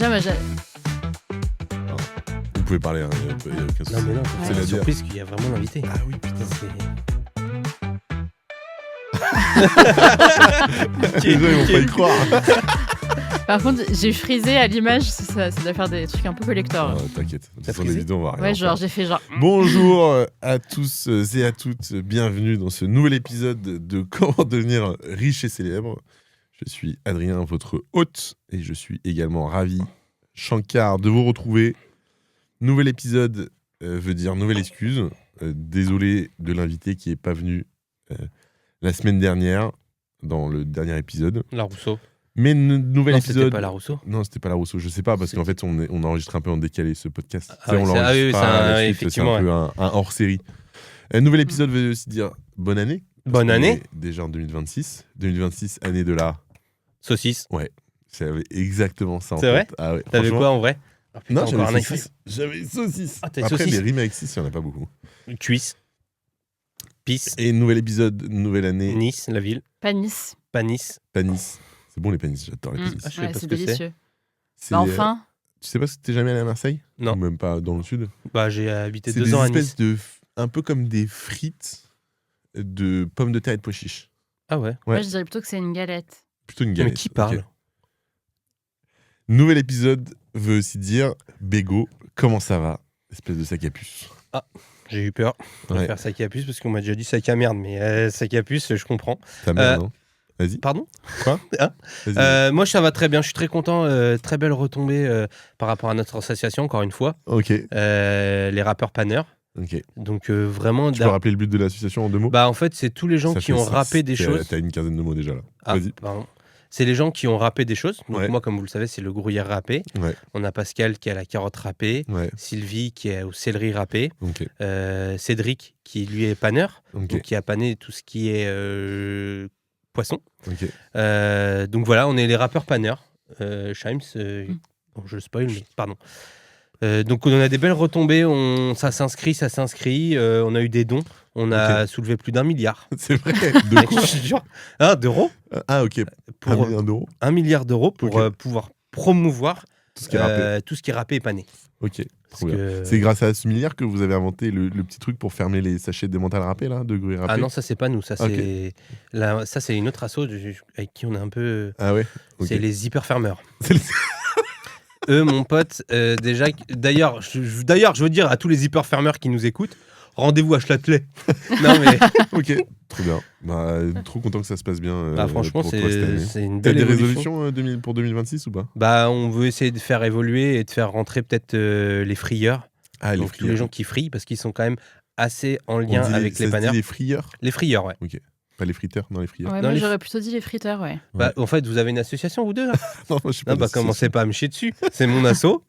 Non, mais Vous pouvez parler, hein, y a aucun souci. Non mais non, C'est c'est la la surprise qu'il y a vraiment l'invité. Ah oui, putain. C'est... Les gens, ils vont pas y croire. Par contre, j'ai frisé à l'image, ça doit faire des trucs un peu collector. Ah, t'inquiète, T'as sur les frisé vidéos, on va rien Ouais, en genre, faire. j'ai fait genre. Bonjour à tous et à toutes, bienvenue dans ce nouvel épisode de Comment devenir riche et célèbre. Je suis Adrien, votre hôte, et je suis également ravi, Shankar, de vous retrouver. Nouvel épisode veut dire nouvelle excuse. Désolé de l'invité qui n'est pas venu la semaine dernière, dans le dernier épisode. La Rousseau. Mais nouvel Non, épisode. c'était pas la Rousseau. Non, c'était pas la Rousseau, je sais pas, parce qu'en fait, on enregistre un peu en décalé ce podcast. Ah oui, on c'est- l'enregistre oui, pas c'est à la suite, effectivement, c'est un peu un hors-série. Nouvel épisode veut aussi dire bonne année. parce Bonne qu'on année. est déjà en 2026. 2026, année de la... Saucisse. J'avais exactement ça en C'est tête. vrai Ah ouais, T'avais franchement. quoi en vrai? Ah, putain, Non, encore un j'avais iPhone. saucisse. J'avais saucisse. Ah, t'as Après, saucisse. les rimes avec 6, il n'y en a pas beaucoup. Cuisse. Pisse. Et nouvel épisode, nouvelle année, Nice, la ville. Pas Nice. Pas Nice. Panis. C'est bon les panis, j'adore les Mm. panis. Ah, je sais Ouais, pas ce c'est que c'est. délicieux. C'est, Bah, enfin, tu sais pas si t'es jamais allé à Marseille? Non. Ou même pas dans le sud? Bah j'ai habité C'est 2 des ans à espèces Nice. de... Un peu comme des frites de pommes de terre et de pois chiches. Ah ouais. Ouais. moi, je dirais plutôt que c'est une galette. Plutôt une Mais galette. qui parle? Ok. Nouvel épisode veut aussi dire Bégo, comment ça va? Espèce de sac à puce. J'ai eu peur de Ouais. faire sac à puce parce qu'on m'a déjà dit sac à merde, mais sac à puce, je comprends. Ta mère, non? Vas-y. Pardon? Vas-y. Moi, ça va très bien. Je suis très content. Très belle retombée par rapport à notre association, encore une fois. Ok. Les rappeurs panneurs. Ok. Donc, vraiment. Tu peux rappeler le but de l'association en 2 mots? Bah, en fait, c'est tous les gens Ça qui fait ont six. rappé des choses. T'as une quinzaine de mots déjà là. Ah, Vas-y. pardon. C'est les gens qui ont rappé des choses. Donc, Ouais. moi, comme vous le savez, c'est le gruyère râpé. Ouais. On a Pascal qui a la carotte râpée. Ouais. Sylvie qui est au céleri râpé. Ok. Cédric qui, lui, est panneur. Ok. Donc, qui a pané tout ce qui est poisson. Ok. Donc voilà, on est les rappeurs panneurs. Shimes, bon, je spoil, mais pardon. Donc on a des belles retombées, ça s'inscrit. On a eu des dons, on a soulevé plus d'1 milliard. C'est vrai. De quoi? Je te jure. Ah, d'euros Ah ok. pour 1 million d'euros. 1 milliard d'euros pour Ok. pouvoir promouvoir Tout ce qui est rappé. tout ce qui est râpé et pané. Ok. Parce Trop bien. que- C'est grâce à ce milliard que vous avez inventé le petit truc pour fermer les sachets de mental râpé là, de gruyère râpé. Ah non, ça c'est pas nous, ça Ok. c'est ça c'est une autre asso avec qui on est un peu. Ah ouais. Ok. C'est les hyper fermeurs. C'est les- Eux, mon pote, d'ailleurs, je veux dire à tous les hyper fermeurs qui nous écoutent, rendez-vous à Châtelet. Non mais Ok. Trop bien. Bah, trop content que ça se passe bien. bah, franchement, pour toi cette année. c'est une T'as belle des évolution. résolutions pour 2026 ou pas? Bah, on veut essayer de faire évoluer et de faire rentrer peut-être les frieurs, Ah donc tous les gens qui frient, parce qu'ils sont quand même assez en On lien dit avec ça les se dit panneurs. les frieurs. Les frieurs, ouais. Pas les friteurs, non les frieurs. Ouais, Non, moi, les- j'aurais plutôt dit les friteurs, ouais. Bah, en fait, vous avez une association, vous deux, là? Non, moi, je suis pas Non, bah, d'association. commencez pas à me chier dessus. C'est mon asso.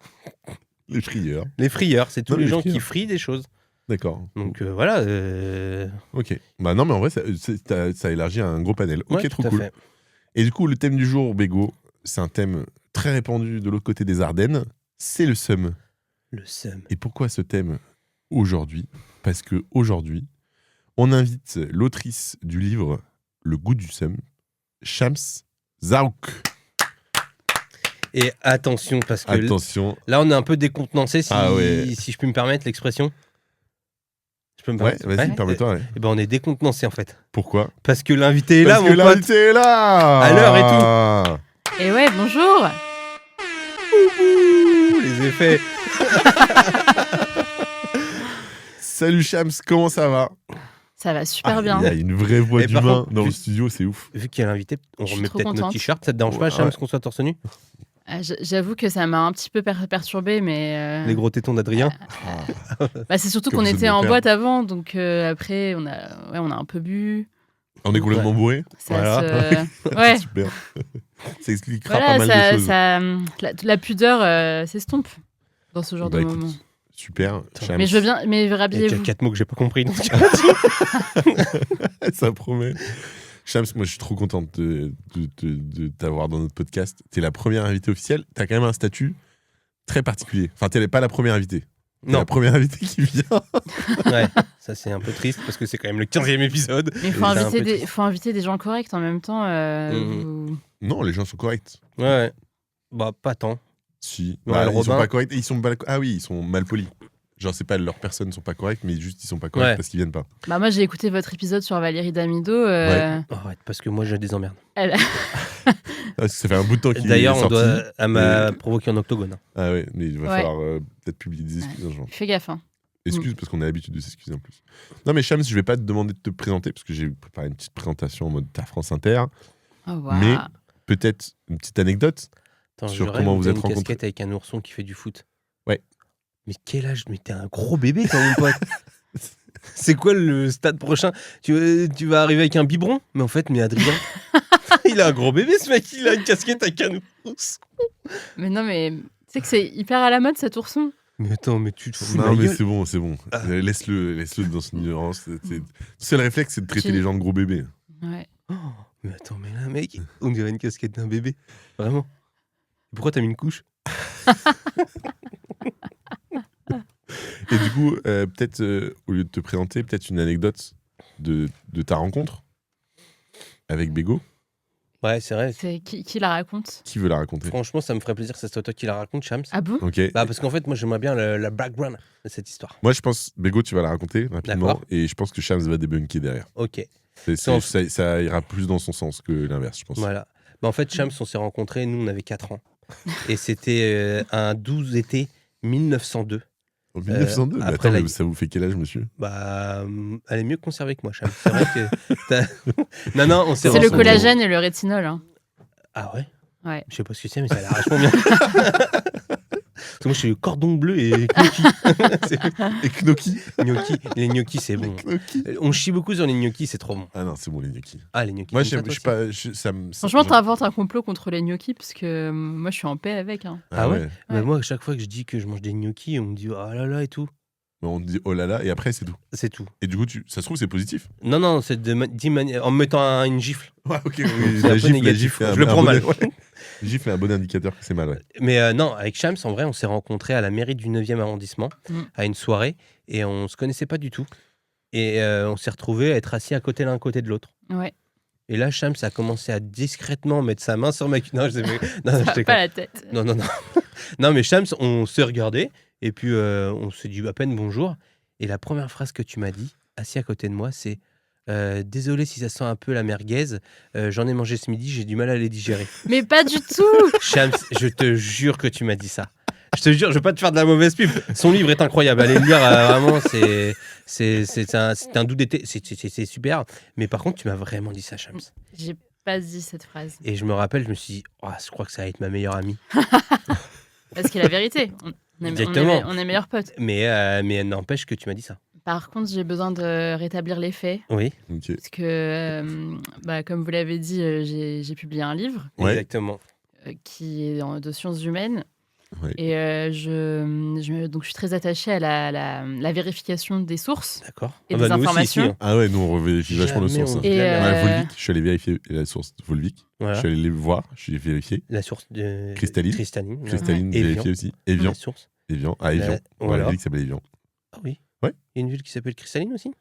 Les frieurs. Les frieurs, c'est tous Non, les les gens qui frieurs. frient des choses. D'accord. Donc voilà. Ok. Bah non, mais en vrai, ça élargit un gros panel. Ok, ouais, trop tout à cool. fait. Et du coup, le thème du jour, Bégo, c'est un thème très répandu de l'autre côté des Ardennes. C'est le seum. Le seum. Et pourquoi ce thème aujourd'hui? Parce que aujourd'hui, on invite l'autrice du livre Le goût du seum, Shams Zaouk. Et attention, parce que Attention. là, on est un peu décontenancé, Ah ouais. si je peux me permettre l'expression. Je peux me Ouais, permettre. vas-y, permets-toi. ouais. Eh ben, on est décontenancé, en fait. Pourquoi? Parce que l'invité est là, Parce mon que pote. l'invité est là. À l'heure et tout. Et ouais, bonjour. Ouh, les effets. Salut Shams, comment ça va? Ça va super Ah, bien. Il y a une vraie voix Et par d'humain contre, dans le vu- studio, c'est ouf. Vu qu'il y a l'invité, on Je suis remet trop peut-être notre contente. t-shirt. Ça te dérange pas, Ouais. Shams, qu'on soit torse nu? Ah, j'avoue que ça m'a un petit peu perturbé, mais. Les gros tétons d'Adrien. Bah, c'est surtout Comme qu'on vous était êtes en mon boîte avant, donc après, on a un peu bu. On est complètement bourré. Ça Voilà. ouais. Super. Ça expliquera Voilà, pas mal de choses. la pudeur s'estompe dans ce genre Bah, de écoute, moment. Super. Shams. Mais je veux bien, mais Il y a rhabillez-vous. 4 mots que j'ai pas compris. Donc... Ça promet. Shams, moi je suis trop contente de t'avoir dans notre podcast. T'es la première invitée officielle. T'as quand même un statut très particulier. Enfin, t'es pas la première invitée. T'es Non, la première invitée qui vient. ouais, ça c'est un peu triste parce que c'est quand même le 15e épisode. Mais il faut C'est un inviter, peu triste. faut inviter des gens corrects en même temps. Mhm. vous- Non, les gens sont corrects. Ouais, bah pas tant. Si. Ouais, Bah, le ils sont Robin. pas corrects. Et ils sont Ah oui, ils sont mal polis. Genre, c'est pas leurs personnes sont pas correctes, mais juste ils sont pas corrects Ouais. parce qu'ils viennent pas. Bah, moi, j'ai écouté votre épisode sur Valérie Damido. Arrête, parce que moi, je des emmerdes. Elle... Ah, ça fait un bout de temps qu'il D'ailleurs, est sorti. elle m'a provoqué en octogone. Ah ouais, mais il va Ouais. falloir peut-être publier des excuses un jour. Fais gaffe. Hein. Excuses parce qu'on a l'habitude de s'excuser en plus. Non mais Shams, je vais pas te demander de te présenter parce que j'ai préparé une petite présentation en mode ta France Inter. Oh, wow. Mais peut-être une petite anecdote. Attends, Sur je rêve comment où vous t'as êtes une rencontrés. casquette avec un ourson qui fait du foot. Ouais. Mais quel âge? Mais t'es un gros bébé, toi, mon pote. C'est quoi le stade prochain? Tu vas arriver avec un biberon? Mais en fait, Adrien, il a un gros bébé, ce mec. Il a une casquette avec un ourson. Mais non, mais tu sais que c'est hyper à la mode cet ourson. Mais attends, mais tu te fous de Non ma mais gueule. c'est bon. Laisse-le dans son ignorance. Le seul réflexe c'est de traiter Tu- les gens de gros bébés. Ouais. Oh, mais attends, mais là, mec, on dirait une casquette d'un bébé. Vraiment. Pourquoi t'as mis une couche? Et du coup, peut-être au lieu de te présenter, peut-être une anecdote de ta rencontre avec Bégo. Ouais, c'est vrai. C'est qui la raconte? Qui veut la raconter? Franchement, ça me ferait plaisir que ce soit toi qui la raconte, Shams. Ah bon? Ok. Bah, parce qu'en fait, moi, j'aimerais bien la background de cette histoire. Moi, je pense, Bégo, tu vas la raconter rapidement. D'accord. Et je pense que Shams va débunker derrière. Ok, Ça ira plus dans son sens que l'inverse, je pense. voilà. Bah, en fait, Shams, on s'est rencontrés, nous, on avait 4 ans. Et c'était un 12 été 1902. En 1902 mais après, attends, là, mais ça vous fait quel âge, monsieur? Bah, elle est mieux conservée que moi, Shams. C'est vrai que. non, on s'est C'est le rencontrés- collagène et le rétinol. Hein. Ah ouais? Ouais. Je sais pas ce que c'est, mais ça a l'air vachement bien. Parce que moi, je suis le cordon bleu et gnocchi. Et Knoki Gnocchi. Les gnocchis, c'est bon. Knoki. On chie beaucoup sur les gnocchis, c'est trop bon. Ah non, c'est bon, les gnocchis. Ah, les gnocchis. Moi, t'aimes je ça, suis toi pas. Franchement, t'inventes un complot contre les gnocchis parce que moi, je suis en paix avec. Hein. Ah ouais? Ouais. Mais moi, à chaque fois que je dis que je mange des gnocchis, on me dit oh là là et tout. Mais on dit oh là là, et après, c'est tout. C'est tout. Et du coup, ça se trouve, c'est positif. Non, c'est en me mettant une gifle. Ouais, ok. C'est un peu négatif, est je le prends mal. Gifle est un bon indicateur que c'est mal, ouais. Mais non, avec Shams, en vrai, on s'est rencontrés à la mairie du 9e arrondissement, à une soirée, et on se connaissait pas du tout. Et on s'est retrouvés à être assis à côté l'un côté de l'autre. Ouais. Et là, Shams a commencé à discrètement mettre sa main sur ma cuisse. Non, je sais pas. Non, Ça je va déconne. pas la tête. Non. Non, mais Shams, on s'est regardé et puis on s'est dit à peine bonjour. Et la première phrase que tu m'as dit, assis à côté de moi, c'est désolé si ça sent un peu la merguez, j'en ai mangé ce midi, j'ai du mal à les digérer. Mais pas du tout. Shams, je te jure que tu m'as dit ça. Je te jure, je vais pas te faire de la mauvaise pub. Son livre est incroyable. Allez le lire, vraiment, c'est un doux d'été. C'est super. Mais par contre, tu m'as vraiment dit ça, Shams. J'ai pas dit cette phrase. Et je me rappelle, je me suis dit, oh, je crois que ça va être ma meilleure amie. Parce que la vérité, Exactement. on est meilleurs potes. Mais n'empêche que tu m'as dit ça. Par contre, j'ai besoin de rétablir les faits. Oui, Ok. Parce que, comme vous l'avez dit, j'ai publié un livre Ouais. exactement. qui est de sciences humaines. Ouais. Et donc, je suis très attachée à la vérification des sources D'accord. et bah, des nous aussi, informations. ici, hein. Ah ouais, nous on revérifie vachement nos Jamais sources. on- hein. Et, jamais. Ouais, Volvic, je suis allé vérifier la source de Volvic. Voilà. Je suis allé les voir, j'ai vérifié. La source de Cristalline. Cristalline. Cristalline, Évian. vérifié aussi. Évian. La source. Évian. Ah, Évian. Voilà. Voilà, la ville qui s'appelle Évian. Ah oui. Ouais. Il y a une ville qui s'appelle Cristalline aussi.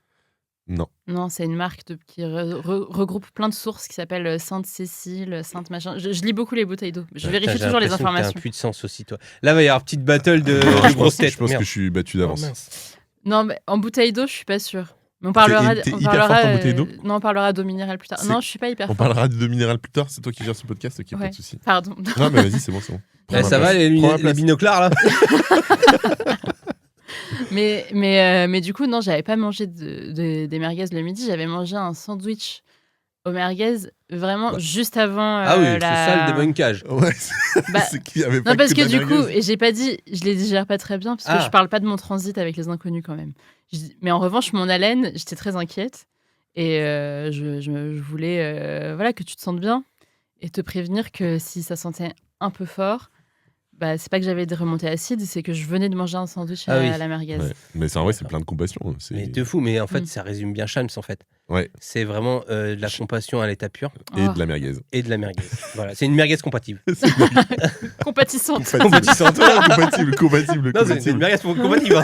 Non. Non, c'est une marque qui regroupe plein de sources qui s'appellent Sainte-Cécile, Sainte machin. Je lis beaucoup les bouteilles d'eau. Je vérifie Putain, j'ai toujours les l'impression que t'as informations. un puits de sens aussi, toi. Là, va y avoir une petite battle de Je grosses têtes. je pense que Merde. je suis battu Oh, d'avance. mince. Non, mais en bouteille d'eau, je suis pas sûre. Mais on parlera. T'es on hyper parlera, forte en bouteille d'eau non, on parlera d'eau minérale plus tard. C'est- Non, je suis pas hyper On forte. parlera de minéral plus tard, c'est toi qui gères ce podcast, ok, pas Ouais. de soucis. Pardon. Non, mais vas-y, c'est bon, c'est bon. Prends Eh, ma ça va, place. les Prends ma les place. binoclars, là mais du coup, non, j'avais pas mangé des merguez le midi. J'avais mangé un sandwich aux merguez vraiment juste avant. Ah oui, c'est la... ça le débunkage. Ouais, Bah, c'est qu'il y avait pas non, parce que que de la du coup, merguez. et j'ai pas dit, je les digère pas très bien, parce que Ah. je parle pas de mon transit avec les inconnus quand même. Mais en revanche, mon haleine, j'étais très inquiète. Et je voulais voilà, que tu te sentes bien et te prévenir que si ça sentait un peu fort, bah, c'est pas que j'avais des remontées acides, c'est que je venais de manger un sandwich Ah à oui. la merguez. Ouais. Mais c'est en vrai, c'est plein de compassion. C'est- Mais de fou, mais en fait, Mm. ça résume bien Shams, en fait. Ouais. C'est vraiment de la compassion à l'état pur Et Oh, de la merguez. et de la merguez. Voilà, c'est une merguez compatible. compatissante. Compatissante. Compatible, compatible, Non, c'est une compatible. merguez compatible. hein.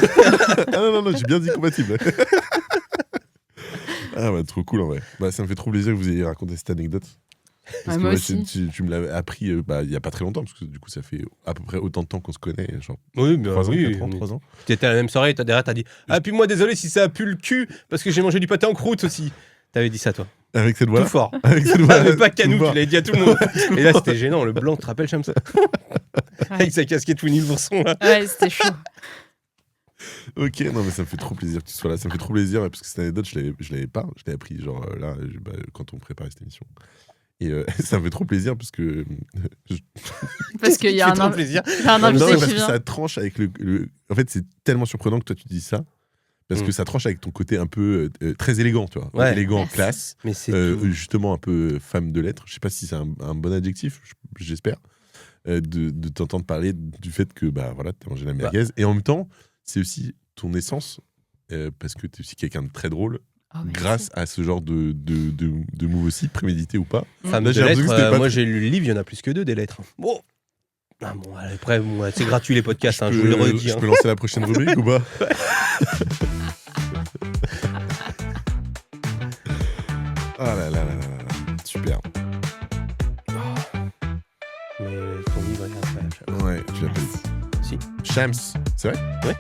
Ah non, j'ai bien dit compatible. Ah bah trop cool en vrai. Bah, ça me fait trop plaisir que vous ayez raconté cette anecdote. Parce que moi moi, aussi. tu me l'avais appris il y a pas très longtemps, parce que du coup, ça fait à peu près autant de temps qu'on se connaît, genre Oui, mais 3 ans, oui. 4 ans, 3 ans. T'étais à la même soirée, et toi derrière, t'as dit ah puis moi désolé si ça a pu le cul parce que j'ai mangé du pâté en croûte aussi. T'avais dit ça toi. Avec cette voix Tout fort. Avec cette Ah, voix mais pas qu'à tout nous, fort. tu l'avais dit à tout le monde. Et là c'était gênant, le blanc, tu te rappelles Shams Ouais. avec sa casquette Winnie l'ourson là. Ouais, c'était chaud. Ok, non, mais ça me fait trop plaisir que tu sois là. Ça me fait trop plaisir parce que cette anecdote, je l'avais pas. Je l'ai appris genre quand on préparait cette émission. Et ça me fait trop plaisir parce que. Parce qu'il y a Fait trop plaisir. il y a un Non, invité parce qui que vient. ça tranche avec En fait, c'est tellement surprenant que toi tu dis ça. Parce que ça tranche avec ton côté un peu très élégant, tu vois. Ouais. Élégant, Merci. classe. Mais c'est tout. Justement, un peu femme de lettres. Je sais pas si c'est un bon adjectif, j'espère. De t'entendre parler du fait que voilà, t'as mangé la merguez. Et en même temps, c'est aussi ton essence. Parce que t'es aussi quelqu'un de très drôle. Oh, merci. Grâce à ce genre de move aussi, prémédité ou pas. Femme Là, de j'ai l'impression lettres, que c'était pas moi très- j'ai lu le livre, il y en a plus que 2 des lettres. Bon. Ah bon, après, bon, c'est gratuit les podcasts, je vous le redis. Je peux lancer la prochaine rubrique ou pas? Ah là là là là là. Super. Mais ton livre est incroyable. Shams. Ouais, tu l'as pas dit. Si. Shams, c'est vrai?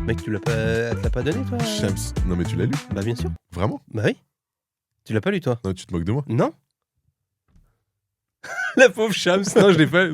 Mec, tu l'as pas, elle te l'a pas donné toi Shams. Non mais tu l'as lu? Bah bien sûr. Vraiment? Bah oui. Tu l'as pas lu toi? Non, tu te moques de moi. Non. La pauvre Shams. Non, je l'ai pas.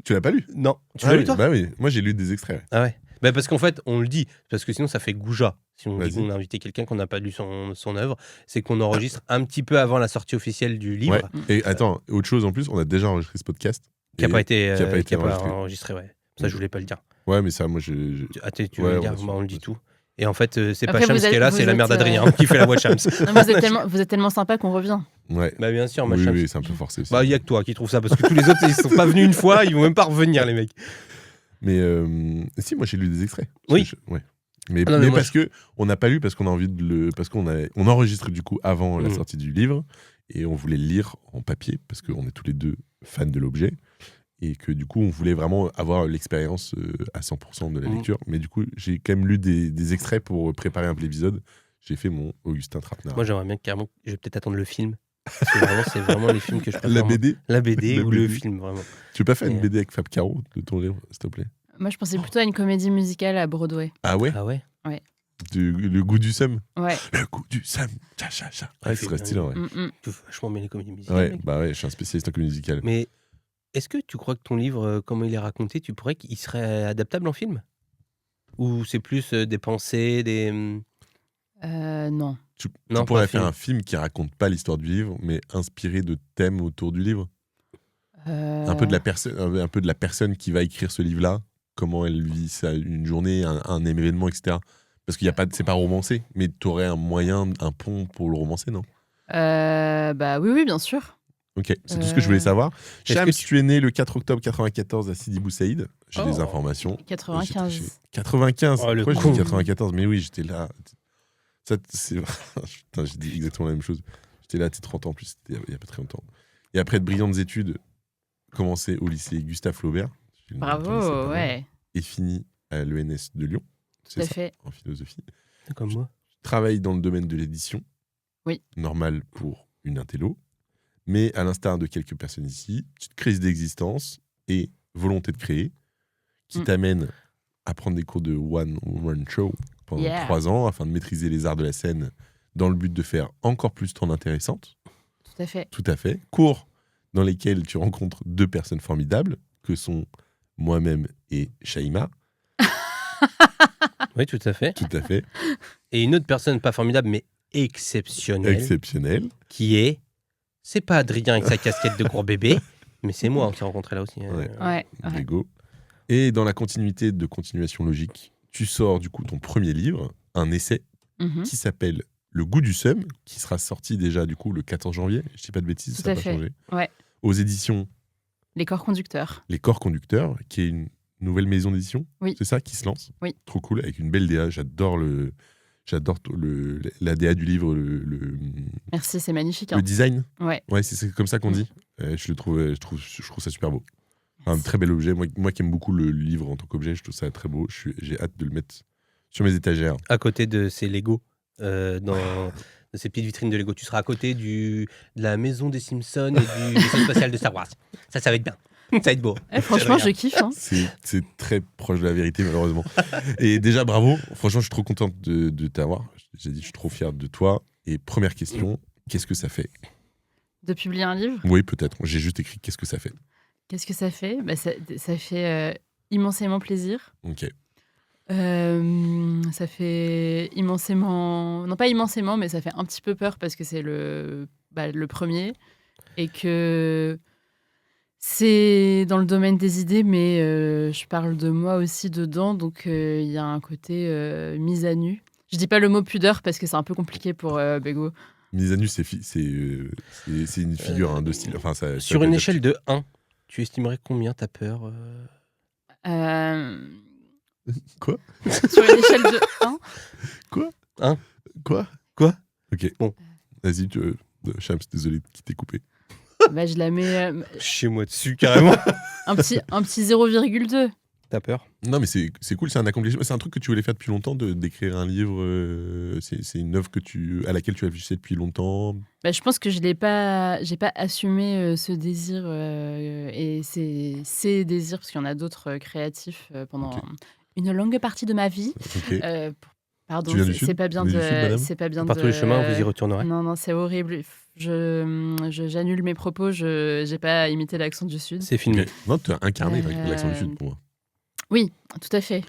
Tu l'as pas lu? Non. Tu Ah l'as oui, lu toi? Bah oui, moi j'ai lu des extraits. Ah ouais. Bah parce qu'en fait, on le dit, parce que sinon ça fait goujat. Si on dit Vas-y. qu'on a invité quelqu'un qu'on n'a pas lu son œuvre, c'est qu'on enregistre un petit peu avant la sortie officielle du livre, Ouais. Et attends, autre chose en plus, on a déjà enregistré ce podcast. qui n'a Et- pas été, qui a pas été enregistré. Ouais. Ça, je voulais pas le dire. Ouais, mais ça, moi je. Tu Ouais, veux le on dire? va Bah, sûr, on le on dit va tout. Et en fait, c'est pas Après, Shams vous qui est êtes- là, vous c'est la mère êtes, d'Adrien qui fait la voix de Shams. Non, vous êtes tellement sympa qu'on revient. Ouais. Bah bien sûr, ma Oui, Shams. oui, c'est un peu forcé aussi. Bah il y a que toi qui trouve ça, parce que tous les autres, ils sont pas venus une fois, ils vont même pas revenir les mecs. Mais si, moi j'ai lu des extraits. Oui. Ouais. Mais, Ah non, mais moi, parce que on n'a pas lu parce qu'on a envie de le, parce on enregistre du coup avant la sortie du livre et on voulait le lire en papier parce qu'on est tous les deux fans de l'objet et que du coup on voulait vraiment avoir l'expérience à 100% de la lecture. Mais du coup j'ai quand même lu des extraits pour préparer un peu l'épisode. J'ai fait mon Augustin Trapenard. Moi j'aimerais bien carrément, je vais peut-être attendre le film. Parce que vraiment, c'est vraiment les films que je préfère. La BD. La BD La ou le BD. film, vraiment. Tu veux pas faire une Et- BD avec Fab Caro de ton livre, s'il te plaît? Moi, je pensais plutôt à une comédie musicale à Broadway. Ah ouais? Ah ouais? Le goût du seum. Ouais. Le goût du seum. Cha cha cha. Ouais, Ouais, ce serait stylé, ouais. Tu peux vachement bien les comédies musicales. Ouais, mec. bah ouais, je suis un spécialiste en comédie musicale. Mais est-ce que tu crois que ton livre, comment il est raconté, tu pourrais qu'il serait adaptable en film? Ou c'est plus des pensées, des. Non. Tu Non, pourrais pas faire film. un film qui raconte pas l'histoire du livre, mais inspiré de thèmes autour du livre. Un peu de la personne qui va écrire ce livre-là, comment elle vit une journée, un événement, etc. Parce qu'il y a pas, c'est pas romancé, mais tu aurais un moyen, un pont pour le romancer, non? Bah oui, bien sûr. Ok, c'est tout ce que je voulais savoir. Est-ce Shams, que tu es né le 4 octobre 94 à Sidi Bou Saïd. J'ai des Oh. informations. 95. J'ai- 95. Oh, le Pourquoi con. j'ai dit 94? Mais oui, j'étais là. Ça, c'est... Putain, j'ai dit exactement la même chose. J'étais là, t'es 30 ans en plus, c'était il y a pas très longtemps. Et après de brillantes études, commencé au lycée Gustave Flaubert. Je ne connaissais Bravo, pas mal, ouais. Et fini à l'ENS de Lyon. Tout C'est à ça, fait. en philosophie. Comme moi. Travaille dans le domaine de l'édition. Oui. Normal pour une intello. Mais à l'instar de quelques personnes ici, petite crise d'existence et volonté de créer qui t'amène à prendre des cours de One Woman Show pendant 3 ans afin de maîtriser les arts de la scène dans le but de faire encore plus ton intéressante. Tout à fait. Tout à fait. Cours dans lesquels tu rencontres 2 personnes formidables que sont moi-même et Shaima. Oui, tout à fait. Tout à fait. Et une autre personne, pas formidable, mais exceptionnelle, Exceptionnel. qui est. C'est pas Adrien avec sa casquette de gros bébé, mais c'est moi, on s'est rencontrés là aussi. Ouais. Ouais. Lego. Et dans la continuité de continuation logique, tu sors du coup ton premier livre, un essai Mhm. qui s'appelle Le goût du seum, qui sera sorti déjà du coup le 14 janvier. Je dis pas de bêtises, Tout ça à n'a pas fait. changé. Ouais. Aux éditions Les corps conducteurs. Les Corps Conducteurs, qui est une nouvelle maison d'édition. Oui. C'est ça qui se lance. Oui. Trop cool, avec une belle DA. J'adore la DA du livre, Merci, c'est magnifique. le Hein. design. Ouais. Ouais, c'est comme ça qu'on dit. Je trouve ça super beau. Un très bel objet. Moi qui aime beaucoup le livre en tant qu'objet, je trouve ça très beau. J'ai hâte de le mettre sur mes étagères. À côté de ces Lego, ces petites vitrines de Lego. Tu seras à côté de la maison des Simpsons et du vaisseau spatial de Star Wars. Ça va être bien. Ça va être beau. Franchement, je kiffe. Hein. C'est très proche de la vérité, malheureusement. Et déjà, bravo. Franchement, je suis trop contente de t'avoir. J'ai dit, je suis trop fier de toi. Et première question, qu'est-ce que ça fait? De publier un livre? Oui, peut-être. J'ai juste écrit qu'est-ce que ça fait. Qu'est-ce que ça fait? Ça fait immensément plaisir. Ok. Ça fait immensément... Non, pas immensément, mais ça fait un petit peu peur parce que c'est le premier. Et que c'est dans le domaine des idées, mais je parle de moi aussi dedans. Donc, il y a un côté mise à nu. Je dis pas le mot pudeur parce que c'est un peu compliqué pour Bego. Mise à nu, c'est une figure de style. Enfin, sur une échelle de 1, tu estimerais combien t'as peur Quoi? Sur une échelle de 1? Quoi? Quoi? Ok. Bon. Vas-y, Shams, désolé qui t'ai coupé. Je la mets... Chez moi dessus, carrément. un petit 0,2. T'as peur? Non, mais c'est cool, c'est un accomplissement. C'est un truc que tu voulais faire depuis longtemps, d'écrire un livre. C'est une œuvre à laquelle tu réfléchissais depuis longtemps. Je pense que j'ai pas assumé ce désir et ces désirs, parce qu'il y en a d'autres créatifs pendant une longue partie de ma vie. Okay. Pardon, tu viens du Sud? C'est pas bien de... Par tous les chemins, vous y retournerez. Non, c'est horrible. J'annule mes propos, j'ai pas imité l'accent du Sud. C'est filmé. Non, tu as incarné l'accent du Sud pour moi. Oui, tout à fait.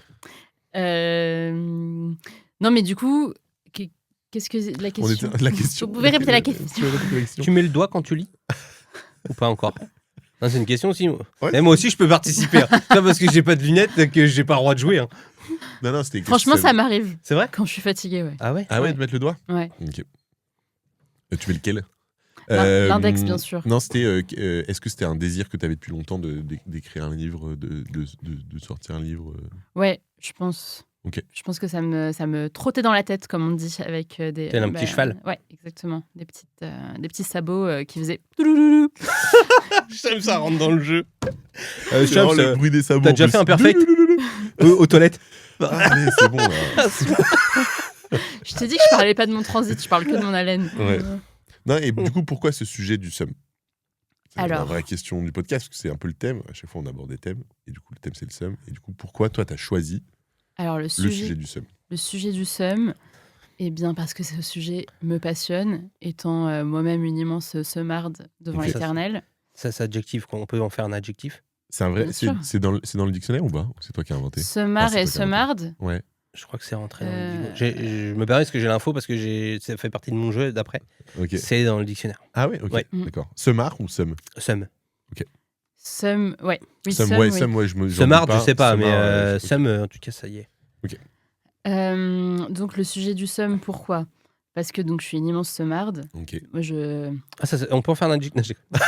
Non, mais du coup, qu'est-ce que la question? La question. Vous pouvez répéter la question. Tu mets le doigt quand tu lis? Ou pas encore? Non, c'est une question aussi. Ouais. Et moi aussi, je peux participer. Hein. Pas parce que j'ai pas de lunettes que j'ai pas le droit de jouer. Hein. Non, franchement, ça m'arrive. C'est vrai? Quand je suis fatiguée, ouais. Ah ouais? Ah ouais, de mettre le doigt? Ouais. Ok. Tu mets lequel? L'index, bien sûr. Non, c'était. Est-ce que c'était un désir que tu avais depuis longtemps d'écrire un livre, de sortir un livre? Ouais, je pense. Ok. Je pense que ça me trottait dans la tête, comme on dit, avec des. Tel un petit cheval. Ouais, exactement. Des petits sabots qui faisaient. J'aime ça rentre dans le jeu. Le bruit des sabots. T'as déjà fait un perfect aux toilettes? Allez, c'est bon. Là. Je t'ai dit que je parlais pas de mon transit, je parle que de mon haleine. Ouais. Non, et du coup, pourquoi ce sujet du seum? C'est la Alors, vraie question du podcast, parce que c'est un peu le thème. À chaque fois, on aborde des thèmes. Et du coup, le thème, c'est le seum. Et du coup, pourquoi toi, tu as choisi le sujet du seum? Le sujet du seum, eh bien, parce que ce sujet me passionne, étant moi-même une immense semarde devant Ok. l'éternel. Ça, c'est adjectif. On peut en faire un adjectif? C'est un vrai. Bien sûr. C'est dans le dictionnaire ou pas? C'est toi qui as inventé? Semard c'est et toi qui as inventé. semarde. Ouais. Je crois que c'est rentré dans le Bigo. Je me permets parce que j'ai l'info, parce que ça fait partie de mon jeu d'après. Ok. C'est dans le dictionnaire. Ah ouais, ok. Ouais. D'accord. Semard ou seum? Seum. Seum, ouais. Oui, Seum, seum, ouais, oui. seum, ouais, je me. Semarde, je sais pas, mais Semard, seum, en tout cas, ça y est. Donc, le sujet du seum, pourquoi? Parce que donc, je suis une immense semarde. Ok. Moi, Ah, on peut en faire un adjectif? Non,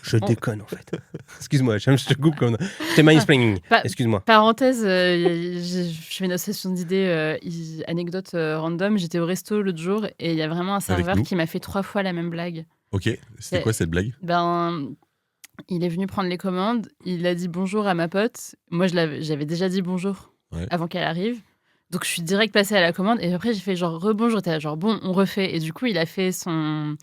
je déconne, en fait. Excuse-moi, je te coupe comme... C'était mansplaining. Excuse-moi. Parenthèse, je fais une association d'idées, anecdote random. J'étais au resto l'autre jour et il y a vraiment un serveur nous. qui m'a fait 3 fois la même blague. Ok. C'était quoi cette blague? Il est venu prendre les commandes, il a dit bonjour à ma pote. Moi, j'avais déjà dit bonjour avant qu'elle arrive. Donc, je suis direct passée à la commande et après, j'ai fait genre rebonjour. T'es là, genre bon, on refait. Et du coup, il a fait son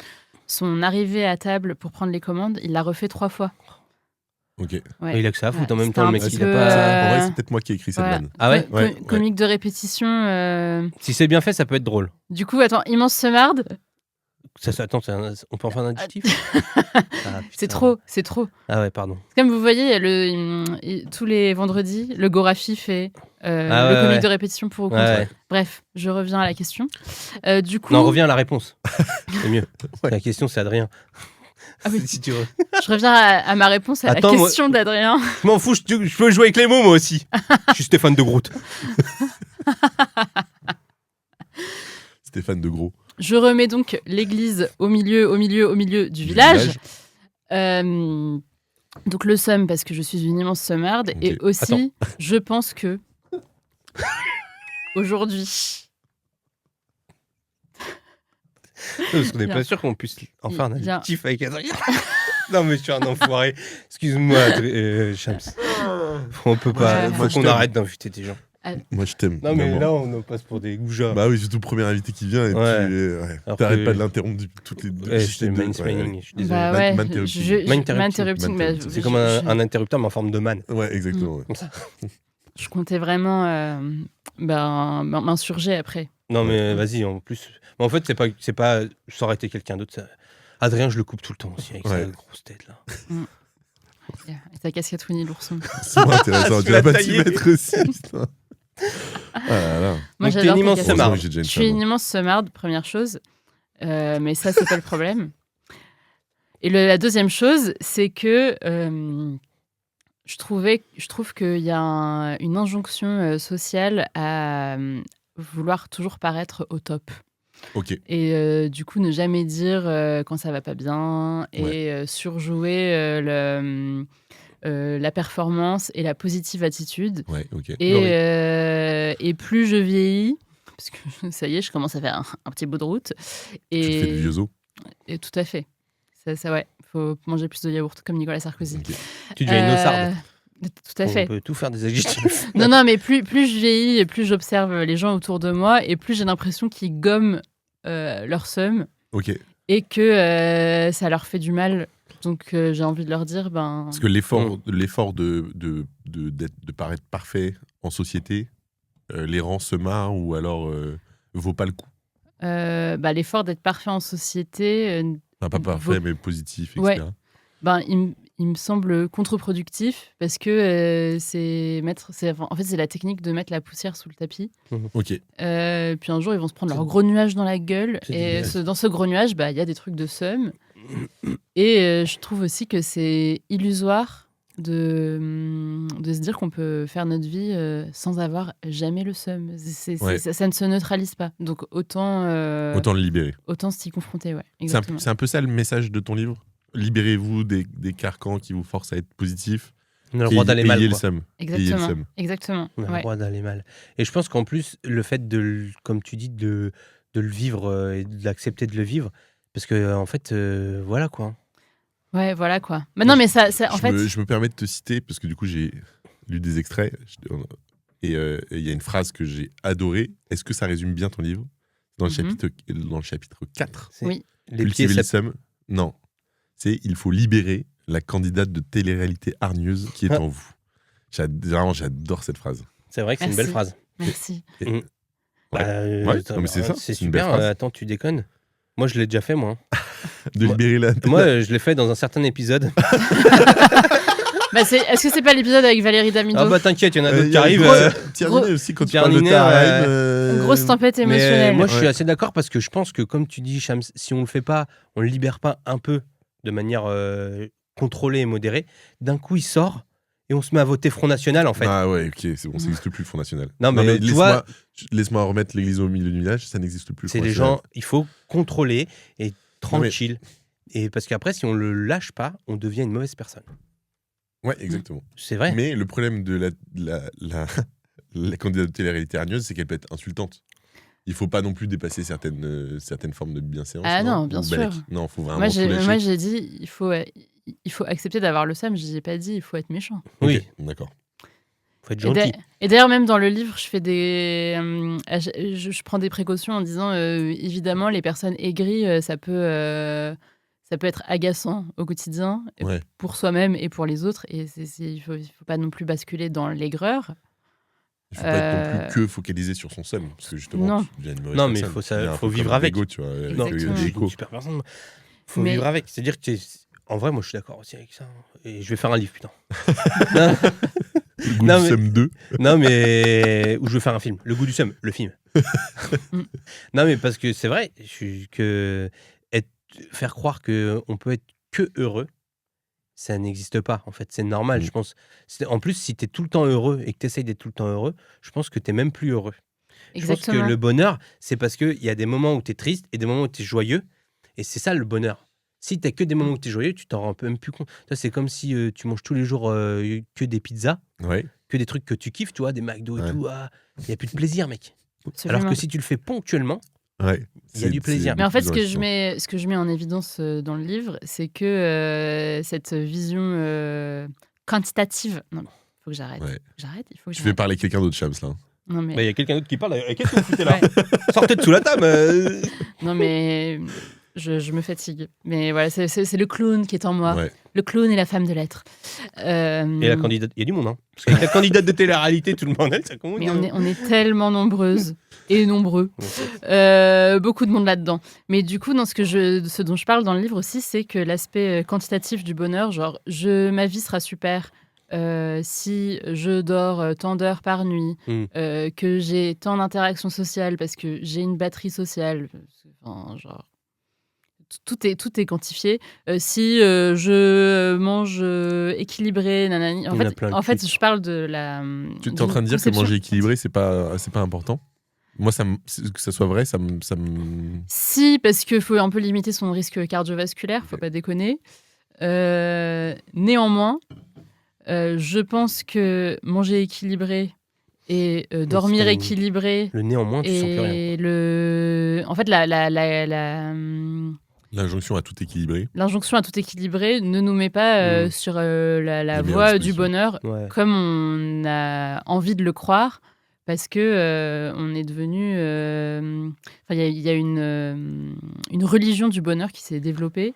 arrivée à table pour prendre les commandes. Il l'a refait 3 fois. Ok. Ouais. Il a que ça à foutre en même C'était temps, un le mec. petit Il a peu, pas... En vrai, c'est peut-être moi qui ai écrit cette voilà. vanne. Ah ouais? Ouais. Comique de répétition. Si c'est bien fait, ça peut être drôle. Du coup, attends, immense semarde. Attends, on peut en faire un adjectif? C'est trop. Ah ouais, pardon. Comme vous voyez, tous les vendredis, le Gorafi fait le comique de répétition pour ou contre. Ouais. Bref, je reviens à la question. Du coup, Non, reviens à la réponse. C'est mieux. Ouais. La question, c'est Adrien. Ah oui. Si tu veux. je reviens à ma réponse à Attends, la moi- question d'Adrien. Je m'en fous, je peux jouer avec les mots, moi aussi. Je suis Stéphane de Groot. Stéphane de Gros. Je remets donc l'église au milieu du village. Donc le seum, parce que je suis une immense semarde. Ok. Et aussi, je pense que aujourd'hui... Parce qu'on n'est Bien. pas sûr qu'on puisse en faire un Bien. adjectif avec Adrien. Non, mais je suis un enfoiré. Excuse-moi, Shams. On peut pas. Ouais. Faut Moi, je qu'on t'aime. arrête d'inviter des gens. Moi, je t'aime. Non, mais vraiment. là, on en passe pour des goujats. Bah oui, surtout le premier invité qui vient et Ouais. t'arrêtes que- pas de l'interrompre toutes les deux. Ouais, juste c'est les deux. mansplaining, je suis désolé. Bah Man- ouais, man-interrupting. man-interrupting, bah, Man-interrupting. C'est comme un interrupteur, mais en forme de man. Ouais, exactement. ouais. Comme ça. je comptais vraiment m'insurger après. Non, mais vas-y, en plus. Mais en fait, c'est pas. Ça aurait été quelqu'un d'autre. Adrien, je le coupe tout le temps aussi avec sa Ouais. grosse tête là. Et ta casquette Winnie l'ourson. C'est pas intéressant. Tu Tu vas l'as pas t'y taillé. mettre aussi. Putain. Ah là là. Moi, Donc, t'es j'adore une ta immense casquette. semarde. Heureusement que j'ai déjà une Je suis une femme. immense semarde, première chose. Mais ça, c'est pas le problème. Et la deuxième chose, c'est que je trouve qu'il y a une injonction sociale à vouloir toujours paraître au top. Ok. Et du coup, ne jamais dire quand ça va pas bien et surjouer la performance et la positive attitude. Ouais, ok. Et plus je vieillis, parce que ça y est, je commence à faire un petit bout de route. Tu te fais du Et, vieux os. et tout à fait. Ça, ouais. Faut manger plus de yaourt, comme Nicolas Sarkozy. Ok. Tu deviens une osarde. Tout à On fait. peut tout faire des adjectifs. Non, mais plus je vieillis et plus j'observe les gens autour de moi et plus j'ai l'impression qu'ils gomment leur seum Ok. et que ça leur fait du mal. Donc j'ai envie de leur dire, Parce que l'effort de paraître parfait en société les rend se marrent ou alors vaut pas le coup. l'effort d'être parfait en société, Enfin, pas parfait, mais positif, etc. Ouais. Il me semble contre-productif parce que c'est la technique de mettre la poussière sous le tapis. Ok. Puis un jour, ils vont se prendre leur gros nuage dans la gueule. C'est Et dégueulasse. dans ce gros nuage, il y a des trucs de seum. Et je trouve aussi que c'est illusoire de se dire qu'on peut faire notre vie sans avoir jamais le seum. Ouais. Ça ne se neutralise pas. Donc autant Autant le libérer. autant s'y confronter. Ouais, C'est exactement. un peu ça le message de ton livre. Libérez-vous des carcans qui vous forcent à être positif. On a le droit d'aller mal. Ayez le quoi. seum. Ayez le Exactement. seum. Exactement. On a le Ouais. droit d'aller mal. Et je pense qu'en plus, le fait comme tu dis, de le vivre et d'accepter de le vivre, parce que en fait, voilà quoi. Ouais, voilà quoi. Mais non, mais ça en fait. Je me permets de te citer, parce que du coup, j'ai lu des extraits, et il y a une phrase que j'ai adorée. Est-ce que ça résume bien ton livre dans le chapitre 4. C'est Oui. Les pieds, Cultiver le ça... seum. Non. C'est il faut libérer la candidate de télé-réalité hargneuse qui est en vous. J'adore cette phrase. c'est vrai que c'est une belle phrase. Merci. Et- Mm. Ouais. Non, mais c'est ça, C'est c'est une belle super. phrase. Attends, tu déconnes. Moi, je l'ai déjà fait, moi. De libérer la. Moi, je l'ai fait dans un certain épisode. Est-ce que c'est pas l'épisode avec Valérie Damido? Ah bah t'inquiète, il y en a d'autres Il qui y a arrivent. Tierninet aussi, quand tu parles Tierninet, de Tarheim. Une grosse tempête Mais émotionnelle. moi, je suis Ouais. assez d'accord parce que je pense que, comme tu dis, Shams, si on le fait pas, on le libère pas un peu de manière contrôlée et modérée, d'un coup, il sort et on se met à voter Front National, en fait. Ah ouais, ok, c'est bon, ça n'existe plus le Front National. Non, mais tu vois- laisse-moi remettre l'église au milieu du village, ça n'existe plus. le C'est Front les National. gens, il faut contrôler et tranquille. Et parce qu'après, si on le lâche pas, on devient une mauvaise personne. Ouais, exactement. C'est vrai. Mais le problème de la candidate de télé-réalité hargneuse, c'est qu'elle peut être insultante. Il faut pas non plus dépasser certaines formes de bienséance. Ah non, bien Ou sûr. balèque. Non, faut vraiment Moi, tout lâcher. j'ai dit, il faut accepter d'avoir le seum. Je n'ai pas dit, il faut être méchant. Oui, Ok, d'accord. faut être Et gentil. et d'ailleurs, même dans le livre, je fais je prends des précautions en disant, évidemment, les personnes aigries, ça peut être agaçant au quotidien, Ouais. pour soi-même et pour les autres. Et il faut pas non plus basculer dans l'aigreur. Il faut pas être non plus que focalisé sur son seum, parce que justement, Non. tu deviens une mauvaise Non, mais personne. faut Tu deviens un faut peu vivre comme un avec. Lego, tu vois, avec Non, des Exactement. je suis échos. une super personne. Faut Mais- vivre avec. C'est-à-dire que, en vrai, moi, je suis d'accord aussi avec ça. Et je vais faire un livre, putain. non, Le goût Non, du mais- seum 2. non, mais ou je vais faire un film. Le goût du seum, le film. Non, mais parce que c'est vrai, faire croire que on peut être que heureux, ça n'existe pas. En fait, c'est normal. Mm. Je pense. En plus, si tu es tout le temps heureux et que tu essayes d'être tout le temps heureux, je pense que tu même plus heureux. Je pense que Exactement. le bonheur, c'est parce qu'il y a des moments où tu es triste et des moments où tu es joyeux. Et c'est ça le bonheur. Si tu que des moments où tu es joyeux, tu t'en rends même plus compte. Ça, c'est comme si tu manges tous les jours que des pizzas, Ouais. que des trucs que tu kiffes, tu vois, des McDo et Ouais. tout. Il n'y a plus de plaisir, mec. Absolument. Alors que si tu le fais ponctuellement, Ouais. Il y a du plaisir. Mais en fait, ce beaucoup que je mets en évidence dans le livre, c'est que cette vision quantitative. Non, il faut que j'arrête. Ouais. J'arrête. Il faut que Je fais j'arrête. parler quelqu'un d'autre, Shams, là. Non, mais... Bah, y a quelqu'un d'autre qui parle. Qu'est-ce que vous foutez là? Sortez de sous la table. Non, mais je me fatigue. Mais voilà, c'est le clown qui est en moi. Ouais. Le clown et la femme de lettres. Et la candidate, il y a du monde, hein. Parce qu'avec la candidate de télé-réalité, tout le monde, ça commence. Mais on est tellement nombreuses et nombreux. Beaucoup de monde là-dedans. Mais du coup, dans ce dont je parle dans le livre aussi, c'est que l'aspect quantitatif du bonheur, genre, ma vie sera super si je dors tant d'heures par nuit, que j'ai tant d'interactions sociales parce que j'ai une batterie sociale. Enfin, genre, tout est quantifié. Si je mange équilibré, nanani. En fait, je parle de la. Tu es en train de dire que manger équilibré, c'est pas important? Moi, que ça soit vrai, ça me... Si, parce qu'il faut un peu limiter son risque cardiovasculaire, faut pas déconner. Néanmoins, je pense que manger équilibré et dormir équilibré... Le néanmoins, tu sens plus rien. En fait, L'injonction à tout équilibrer. L'injonction à tout équilibrer ne nous met pas sur la voie du bonheur comme on a envie de le croire, parce que on est devenu... Il y a une religion du bonheur qui s'est développée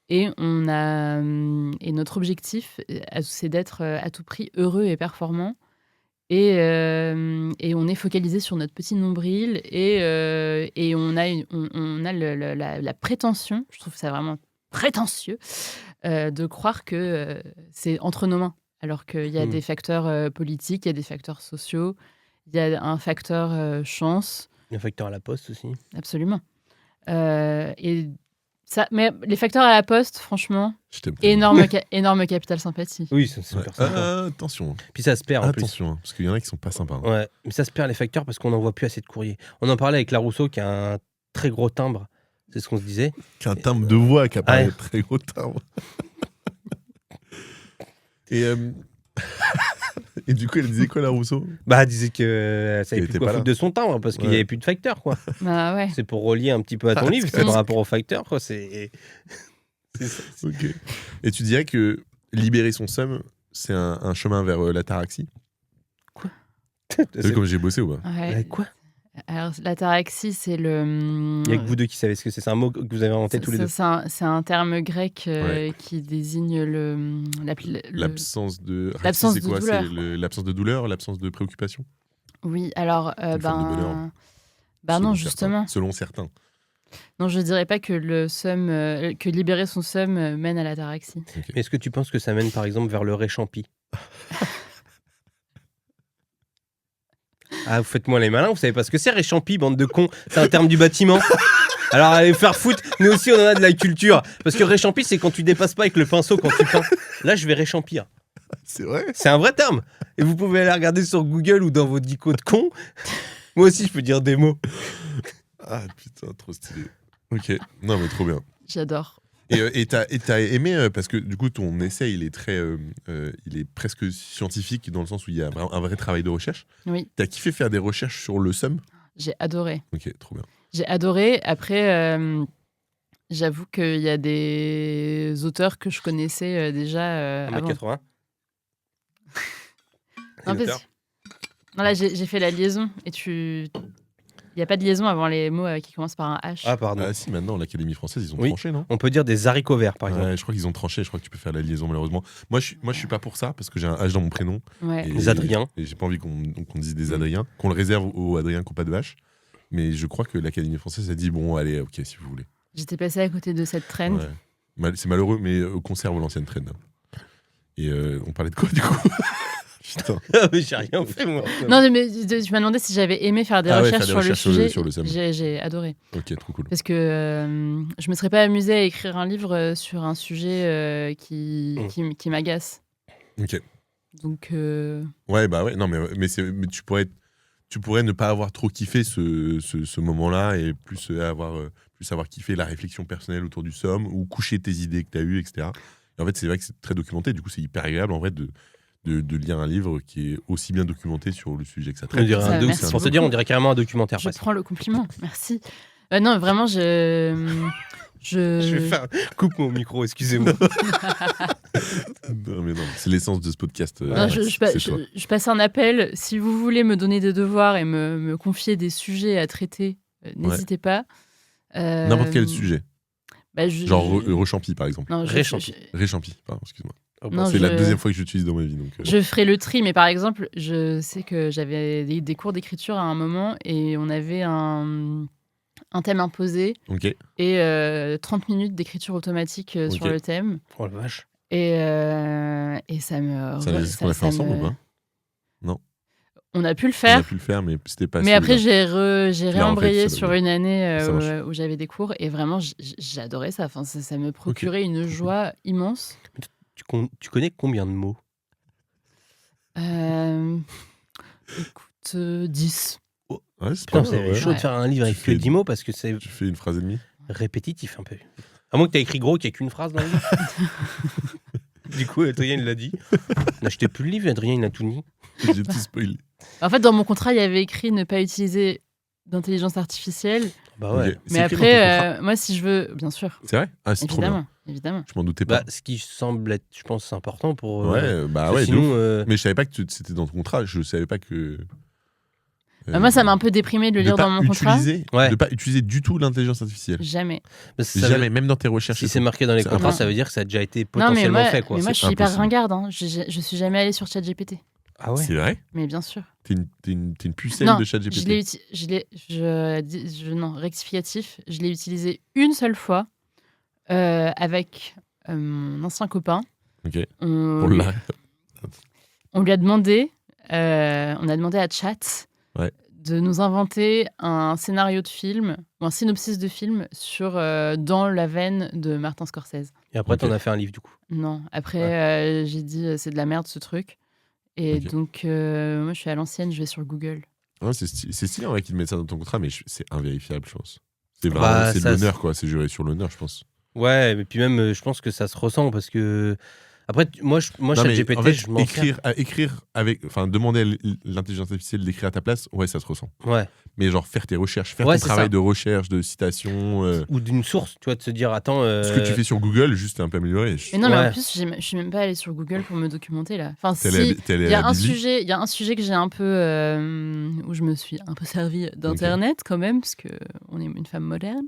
et notre objectif, c'est d'être à tout prix heureux et performant. Et on est focalisé sur notre petit nombril et on a la prétention, je trouve ça vraiment prétentieux, de croire que c'est entre nos mains. Alors qu'il y a des facteurs politiques, il y a des facteurs sociaux, il y a un facteur chance. Il y a un facteur à la poste aussi. Absolument. Mais les facteurs à la poste, franchement, énorme capital sympathie. Oui, c'est super sympa. Attention. Puis ça se perd en plus. Attention, parce qu'il y en a qui sont pas sympas. Hein. Ouais, mais ça se perd les facteurs parce qu'on n'envoie plus assez de courriers. On en parlait avec Larousseau qui a un très gros timbre, c'est ce qu'on se disait. Qui a un timbre de voix qui a pas un très gros timbre. Et du coup, elle disait quoi, Larousseau? Bah, elle disait que ça avait plus quoi foutre de son timbre parce qu'il n'y avait plus de facteurs, quoi. Bah ouais. C'est pour relier un petit peu à ton livre, c'est par rapport aux facteurs, quoi. C'est ça. Ok. Et tu dirais que libérer son seum, c'est un chemin vers l'ataraxie? Quoi? T'as vu comme j'ai bossé ou pas? Ouais. Quoi? Alors, l'ataraxie, c'est le... Il n'y a que vous deux qui savez ce que c'est. C'est un mot que vous avez inventé tous les deux. C'est un terme grec qui désigne l'absence de... L'absence c'est quoi? de douleur. C'est l'absence de douleur, l'absence de préoccupation? Oui, alors... non, justement. Selon certains. Non, je dirais pas que que libérer son seum mène à l'ataraxie. Okay. Est-ce que tu penses que ça mène, par exemple, vers le réchampi? Ah, vous faites-moi les malins, vous savez pas ce que c'est, réchampi, bande de cons. C'est un terme du bâtiment. Alors, allez faire foutre. Nous aussi, on en a de la culture. Parce que réchampi, c'est quand tu dépasses pas avec le pinceau quand tu peins. Là, je vais réchampir. C'est vrai? C'est un vrai terme. Et vous pouvez aller regarder sur Google ou dans vos dico de cons. Moi aussi, je peux dire des mots. Ah, putain, trop stylé. Ok. Non, mais trop bien. J'adore. Et t'as aimé, parce que du coup, ton essai, il est presque scientifique dans le sens où il y a un vrai travail de recherche. Oui. T'as kiffé faire des recherches sur le seum? J'ai adoré. Ok, trop bien. J'ai adoré. Après, j'avoue qu'il y a des auteurs que je connaissais déjà. 1m80. Non, là, j'ai fait la liaison. Et il n'y a pas de liaison avant les mots qui commencent par un H. Ah, pardon. Ah, si, maintenant, l'Académie française, ils ont tranché, non? On peut dire des haricots verts, par exemple. Je crois qu'ils ont tranché. Je crois que tu peux faire la liaison, malheureusement. Moi, je suis pas pour ça, parce que j'ai un H dans mon prénom. Ouais. Les Adriens. Et j'ai pas envie qu'on dise des Adriens, qu'on le réserve aux Adriens qui n'ont pas de H. Mais je crois que l'Académie française a dit, bon, allez, ok, si vous voulez. J'étais passée à côté de cette trend. Ouais. C'est malheureux, mais conserve l'ancienne trend. Et on parlait de quoi, du coup? Putain. Mais j'ai rien fait, moi. Non, mais tu m'as demandé si j'avais aimé faire des recherches sur le sujet. Sur le seum. J'ai adoré. Ok, trop cool. Parce que je me serais pas amusée à écrire un livre sur un sujet qui m'agace. Ok. Donc. Ouais, bah ouais. Non, mais tu pourrais ne pas avoir trop kiffé ce moment-là et plus avoir kiffé la réflexion personnelle autour du seum ou coucher tes idées que tu as eues, etc. Et en fait, c'est vrai que c'est très documenté. Du coup, c'est hyper agréable en vrai de lire un livre qui est aussi bien documenté sur le sujet que ça traite. Pour te dire, on dirait carrément un documentaire. Je prends le compliment, merci. Non, vraiment, je Je vais faire... Coupe mon micro, excusez-moi. Non, mais non, c'est l'essence de ce podcast. Non, c'est toi. je passe un appel. Si vous voulez me donner des devoirs et me confier des sujets à traiter, n'hésitez pas. N'importe quel sujet. Genre Rechampi, par exemple. Non, Réchampi. Réchampi, pardon, excuse-moi. Non, c'est la deuxième fois que j'utilise dans ma vie. Donc, Je ferai le tri, mais par exemple, je sais que j'avais des cours d'écriture à un moment et on avait un thème imposé Ok. et 30 minutes d'écriture automatique sur le thème. Oh la vache. Et ça me... C'est qu'on a fait ensemble ou pas? On a pu le On a faire. pu le faire, mais c'était pas. Mais après, j'ai l'as réembrayé refait, ça sur doit une année Ça marche. où j'avais des cours et vraiment, j'adorais ça. Enfin, ça me procurait une joie immense. Tu connais combien de mots? Écoute, 10. Ouais, c'est Putain, pas mal, c'est ouais. chaud de faire un livre avec que 10 mots parce que c'est Tu fais une phrase et demie. répétitif un peu. À moins que tu aies écrit gros, qu'il n'y ait qu'une phrase dans le livre. Du coup, Adrien, il l'a dit. N'achetez plus le livre, Adrien, il a tout dit. J'ai tout spoilé. En fait, dans mon contrat, il y avait écrit ne pas utiliser d'intelligence artificielle. Bah ouais. Ok. Mais C'est écrit dans ton contrat. après, moi, si je veux, bien sûr, C'est vrai? Ah, c'est trop bien. évidemment. Je m'en doutais pas. Bah, ce qui semble être, je pense, important pour. Ouais, bah parce que ouais. sinon, de ouf. Mais je savais pas que c'était dans ton contrat. Je savais pas que. Moi, ça m'a un peu déprimé de le lire dans mon contrat. Ouais. De pas utiliser du tout l'intelligence artificielle. Jamais. parce que Jamais, même dans tes recherches. si c'est marqué dans les C'est contrats, important. ça veut dire que ça a déjà été Non, mais potentiellement moi, fait. Quoi. mais moi C'est je suis hyper impossible. ringarde. Hein. Je suis jamais allée sur ChatGPT. Ah ouais. C'est vrai? Mais bien sûr. T'es une pucelle Non, de ChatGPT. non, rectificatif. Je l'ai utilisé une seule fois avec mon ancien copain. Ok. On, Pour la... on lui a demandé, on a demandé à Chat Ouais. de nous inventer un scénario de film ou un synopsis de film sur dans la veine de Martin Scorsese. Et après, Ok. t'en as fait un livre du coup. Non, après j'ai dit c'est de la merde ce truc. Et Ok. donc moi je suis à l'ancienne, je vais sur Google. Ouais, c'est stylé en vrai qu'ils te mettent ça dans ton contrat, mais c'est invérifiable, je pense. C'est vraiment Bah, c'est de ça, l'honneur, quoi. C'est juré sur l'honneur, je pense. Ouais, mais puis même, je pense que ça se ressent parce que. Après, moi, Non, mais ChatGPT, en fait, je m'en sers. écrire avec, enfin, demander à l'intelligence artificielle d'écrire à ta place, ouais, ça se ressent. Ouais. Mais genre faire tes recherches, faire Ouais, ton c'est travail ça. de recherche, de citation, Ou d'une source, tu vois, de se dire, attends. ce que tu fais sur Google, juste un peu amélioré. Mais non, mais Ouais. en plus je suis même pas allée sur Google pour me documenter là. Enfin T'es allé si, à il y a la un Bibli. sujet que j'ai un peu où je me suis un peu servie d'internet quand même parce que on est une femme moderne.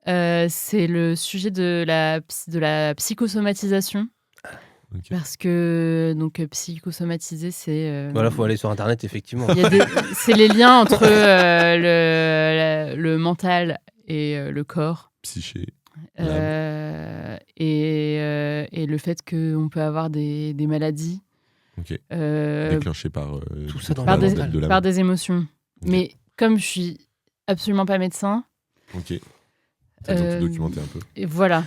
C'est le sujet de la psychosomatisation. Ok. Parce que donc psychosomatiser c'est Voilà, faut aller sur Internet, effectivement. il y a c'est les liens entre le mental et le corps. Psyché. Et le fait qu'on peut avoir des maladies Ok. euh, Déclenché par tout ça dans par, la des, mentale de l'âme. par des émotions. Ok. Mais comme je suis absolument pas médecin, Ok. T'as besoin de te Euh, documenter un peu. et voilà.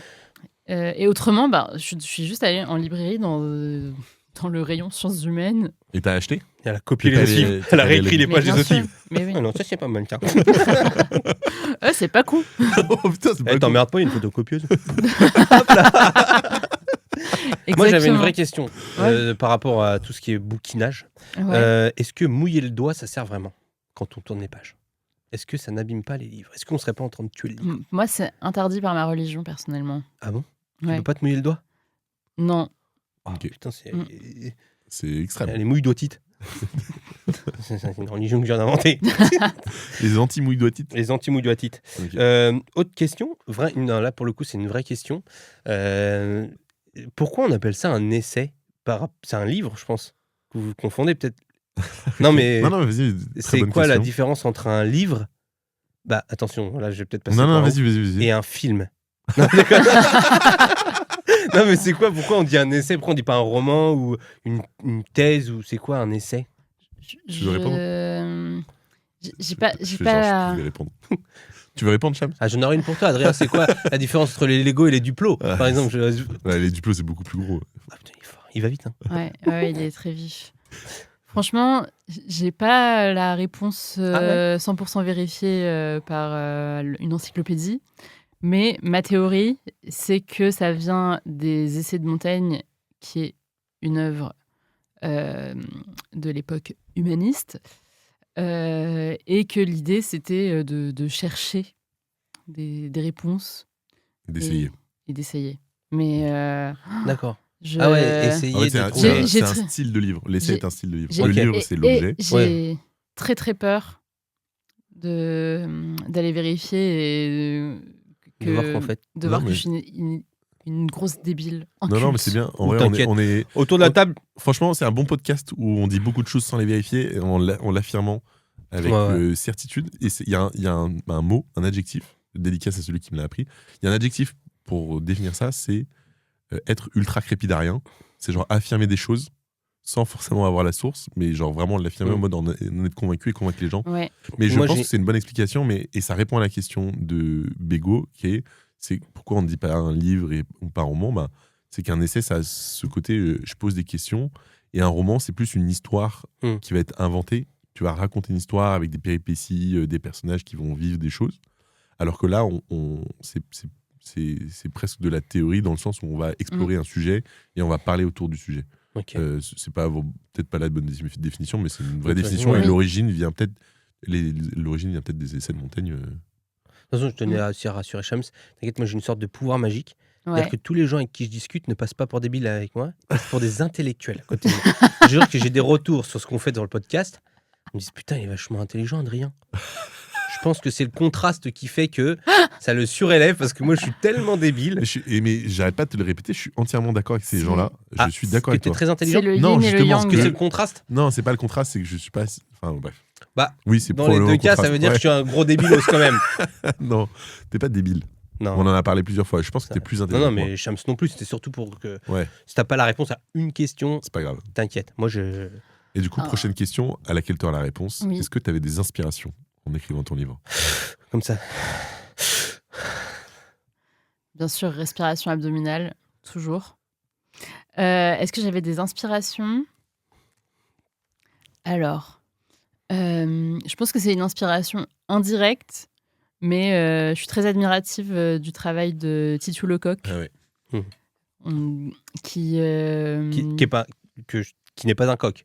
Et autrement, je suis juste allée en librairie dans le rayon sciences humaines. Et t'as acheté? Elle a copié T'es les pas allé- dossiers. t'es Elle pas a allé réécrit les Mais pages des bien sûr. dossiers. Mais oui. Ah non, ça, c'est pas mal, tiens. C'est pas con. Oh putain, c'est pas Elle cool. t'emmerde pas, il y a une photocopieuse. Moi, j'avais une Exactement. vraie question par rapport à tout ce qui est bouquinage. Ouais. Est-ce que mouiller le doigt, ça sert vraiment quand on tourne les pages? Est-ce que ça n'abîme pas les livres? Est-ce qu'on serait pas en train de tuer le livre? Moi, c'est interdit par ma religion, personnellement. Ah bon? Tu Ouais. peux pas te mouiller le doigt? Non. Ah, Ok. putain, c'est. C'est extrême. Les mouilles doigtites. C'est une religion que je viens d'inventer. Les anti-mouilles doigtites. Les anti-mouilles doigtites. Ok. Autre question. Non, là, pour le coup, c'est une vraie question. Pourquoi on appelle ça un essai? C'est un livre, je pense. Vous confondez peut-être. Non, mais. Non, vas-y. très C'est bonne quoi la question. différence entre un livre? Bah, attention, là, je vais peut-être passer. Non, par là. vas-y. Et un film. Non, d'accord. Non, mais c'est quoi? Pourquoi on dit un essai? Pourquoi on dit pas un roman ou une thèse? Ou c'est quoi un essai? Tu veux répondre? J'ai pas. Je fais genre, je vais répondre. Tu veux répondre, Cham? Ah, j'en aurais une pour toi, Adrien. C'est quoi la différence entre les Lego et les Duplo? Ah, Par exemple, Ouais, les Duplo, c'est beaucoup plus gros. Ah, putain, il est fort. Il va vite, hein. Ouais, il est très vif. Franchement, j'ai pas la réponse 100% vérifiée par une encyclopédie, mais ma théorie, c'est que ça vient des Essais de Montaigne, qui est une œuvre de l'époque humaniste, et que l'idée, c'était de chercher des réponses D'essayer. Et d'essayer. Mais D'accord. je... Ah ouais, essayer En fait, de c'est trouver. un style de livre. L'essai est un style de livre. j'ai- Le Ok. livre, c'est l'objet. J'ai très très peur d'aller vérifier et De voir qu'en fait. de voir Non, que mais- je suis une grosse débile. Non, mais c'est bien. En vrai, T'inquiète. on est. Autour de la table. Franchement, c'est un bon podcast où on dit beaucoup de choses sans les vérifier et en l'affirmant avec Ouais. certitude. Et il y a un mot, un adjectif, dédicace à celui qui me l'a appris. Il y a un adjectif pour définir ça, c'est être ultra crépidarien. C'est genre affirmer des choses sans forcément avoir la source, mais genre vraiment l'affirmer en mode en être convaincu et convaincre les gens. Ouais. Mais je Moi, pense j'ai- que c'est une bonne explication, et ça répond à la question de Bégaud, c'est pourquoi on ne dit pas un livre ou pas un roman. Bah, c'est qu'un essai, ça a ce côté, je pose des questions, et un roman, c'est plus une histoire qui va être inventée. Tu vas raconter une histoire avec des péripéties, des personnages qui vont vivre des choses. Alors que là, c'est presque de la théorie dans le sens où on va explorer un sujet et on va parler autour du sujet. Ok. C'est peut-être pas la bonne définition, mais c'est une vraie Ok, définition. ouais. Et l'origine vient peut-être des essais de Montaigne. De toute façon, je tenais à rassurer Shams. T'inquiète, moi j'ai une sorte de pouvoir magique. Ouais. C'est-à-dire que tous les gens avec qui je discute ne passent pas pour débiles avec moi, ils passent pour des intellectuels à côté de moi. Je jure que j'ai des retours sur ce qu'on fait dans le podcast. Ils me disent putain, il est vachement intelligent, Adrien. Je pense que c'est le contraste qui fait que ça le surélève parce que moi je suis tellement débile. Mais j'arrête pas de te le répéter, je suis entièrement d'accord avec ces gens-là. Je suis d'accord que avec t'es toi. très intelligent. C'est le Non, yin et le justement, yang. Parce que c'est le contraste. Non, c'est pas le contraste, c'est que je suis pas. Enfin, bref. Bah, oui, c'est dans les probablement deux le cas, ça contraste. veut dire que Ouais. je suis un gros débilos quand même. Non, t'es pas débile. Non. On en a parlé plusieurs fois. Je pense que t'es plus Non, intelligent. non, que moi. mais Shams non plus. C'était surtout pour que Ouais, si t'as pas la réponse à une question, c'est pas grave. t'inquiète. Moi, je. Et du coup, Ah. prochaine question à laquelle tu auras la réponse. Oui. Est-ce que tu avais des inspirations en écrivant ton livre? Comme ça. Bien sûr, respiration abdominale, toujours. Est-ce que j'avais des inspirations? Alors, je pense que c'est une inspiration indirecte, mais je suis très admirative du travail de Titu Lecoq, Ah ouais. qui Qui n'est pas un coq.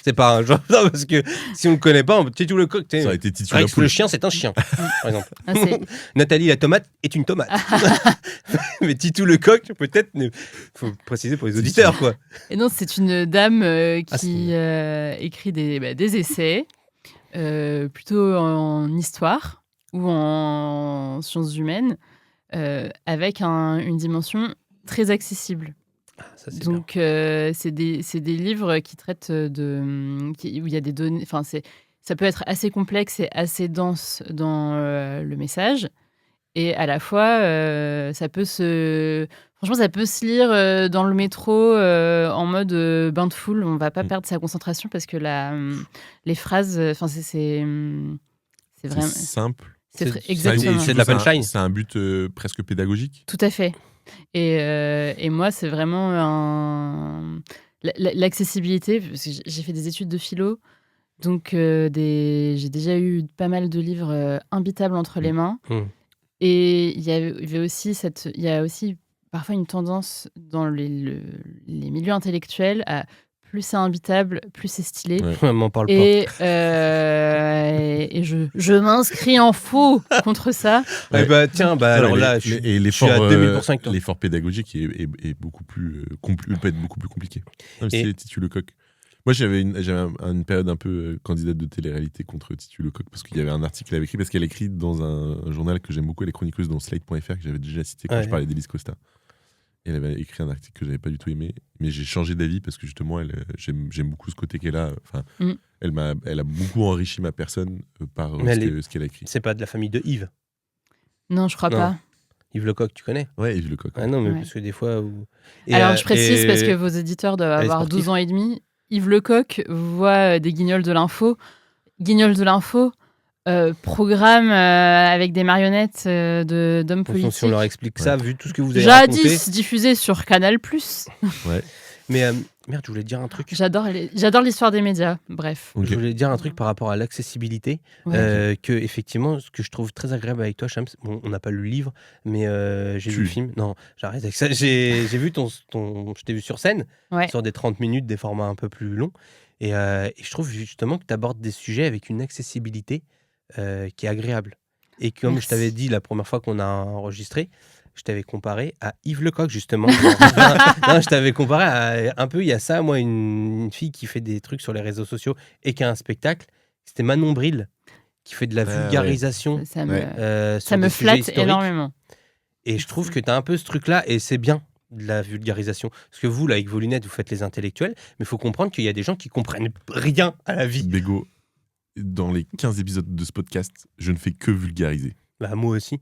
C'est pas un genre. Non, parce que si on le connaît pas, Titu le coq. Ça aurait été Titu Rex la le poule. chien, c'est un chien, par exemple. Ah, c'est- Nathalie la tomate est une tomate. Mais Titu le coq, peut-être, faut préciser pour les auditeurs, quoi. Et non, c'est une dame Ah, qui écrit des essais, plutôt en histoire ou en sciences humaines, avec une dimension très accessible. Ça, c'est bien. Donc, c'est des livres qui traitent où il y a des données. Enfin, ça peut être assez complexe et assez dense dans le message. Et à la fois, franchement, ça peut se lire dans le métro en mode bain de foule. On va pas perdre sa concentration parce que les phrases, enfin, c'est vraiment. C'est simple. Exactement. C'est de la punchline. C'est un but presque pédagogique. Tout à fait. Et moi, c'est vraiment l'accessibilité, parce que j'ai fait des études de philo, donc j'ai déjà eu pas mal de livres imbitables entre les mains. Et il y a aussi parfois une tendance dans les milieux intellectuels à plus c'est imbitable, plus c'est stylé. Ouais. M'en parle pas. Et je m'inscris en faux contre ça. Eh bah, tiens, alors là, je suis à 2000% avec toi. l'effort pédagogique est beaucoup plus peut être beaucoup plus compliqué. Même si c'est Titu Lecoq. Moi, j'avais une période un peu candidate de télé-réalité contre Titu Lecoq parce qu'il y avait un article qu'elle avait écrit, parce qu'elle écrit dans un journal que j'aime beaucoup, elle est chroniqueuse dans Slate.fr, que j'avais déjà cité quand je parlais d'Élise Costa. Et elle avait écrit un article que j'avais pas du tout aimé, mais j'ai changé d'avis parce que justement, j'aime beaucoup ce côté qu'elle a. Enfin, elle a beaucoup enrichi ma personne par ce qu'elle a écrit. C'est pas de la famille de Yves. Non, je crois pas. Yves Lecoq, tu connais? Ouais, Yves Lecoq. Ah non, mais Ouais. parce que des fois. Alors, je précise parce que vos éditeurs doivent avoir sportif. 12 ans et demi. Yves Lecoq voit des guignols de l'info. Guignols de l'info, programme avec des marionnettes d'hommes politiques. Si on leur explique ça, vu tout ce que vous avez raconté. Jadis diffusé sur Canal+. Ouais. Mais merde, je voulais dire un truc. J'adore l'histoire des médias. Bref. Ok. Je voulais dire un truc par rapport à l'accessibilité. Ouais. Que effectivement, ce que je trouve très agréable avec toi, Shams, bon, on n'a pas lu le livre, mais j'ai vu le film. Non, j'arrête avec ça. J'ai vu je t'ai vu sur scène, sur des 30 minutes, des formats un peu plus longs. Et je trouve justement que tu abordes des sujets avec une accessibilité qui est agréable. Et comme Merci. je t'avais dit la première fois qu'on a enregistré, je t'avais comparé à Yves Lecoq, justement. Non, je t'avais comparé à un peu, il y a ça, moi, une fille qui fait des trucs sur les réseaux sociaux et qui a un spectacle. C'était Manon Bril, qui fait de la Ah, vulgarisation. Ça me, Ouais. Sur ça me des sujets flatte historiques. énormément. Et je trouve que tu as un peu ce truc-là, et c'est bien, de la vulgarisation. Parce que vous, là, avec vos lunettes, vous faites les intellectuels, mais il faut comprendre qu'il y a des gens qui comprennent rien à la vie. Bégo, dans les 15 épisodes de ce podcast, je ne fais que vulgariser. Bah, moi aussi.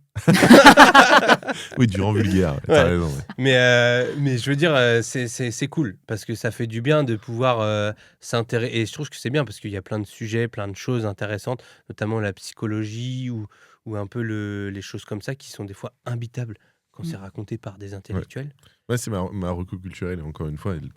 Oui, du rang vulgaire. Ouais. T'as raison. Ouais. Mais je veux dire, c'est cool, parce que ça fait du bien de pouvoir s'intéresser. Et je trouve que c'est bien, parce qu'il y a plein de sujets, plein de choses intéressantes, notamment la psychologie ou un peu les choses comme ça qui sont des fois imbitables quand c'est raconté par des intellectuels. Ouais, c'est ma reco culturelle. Encore une fois, elle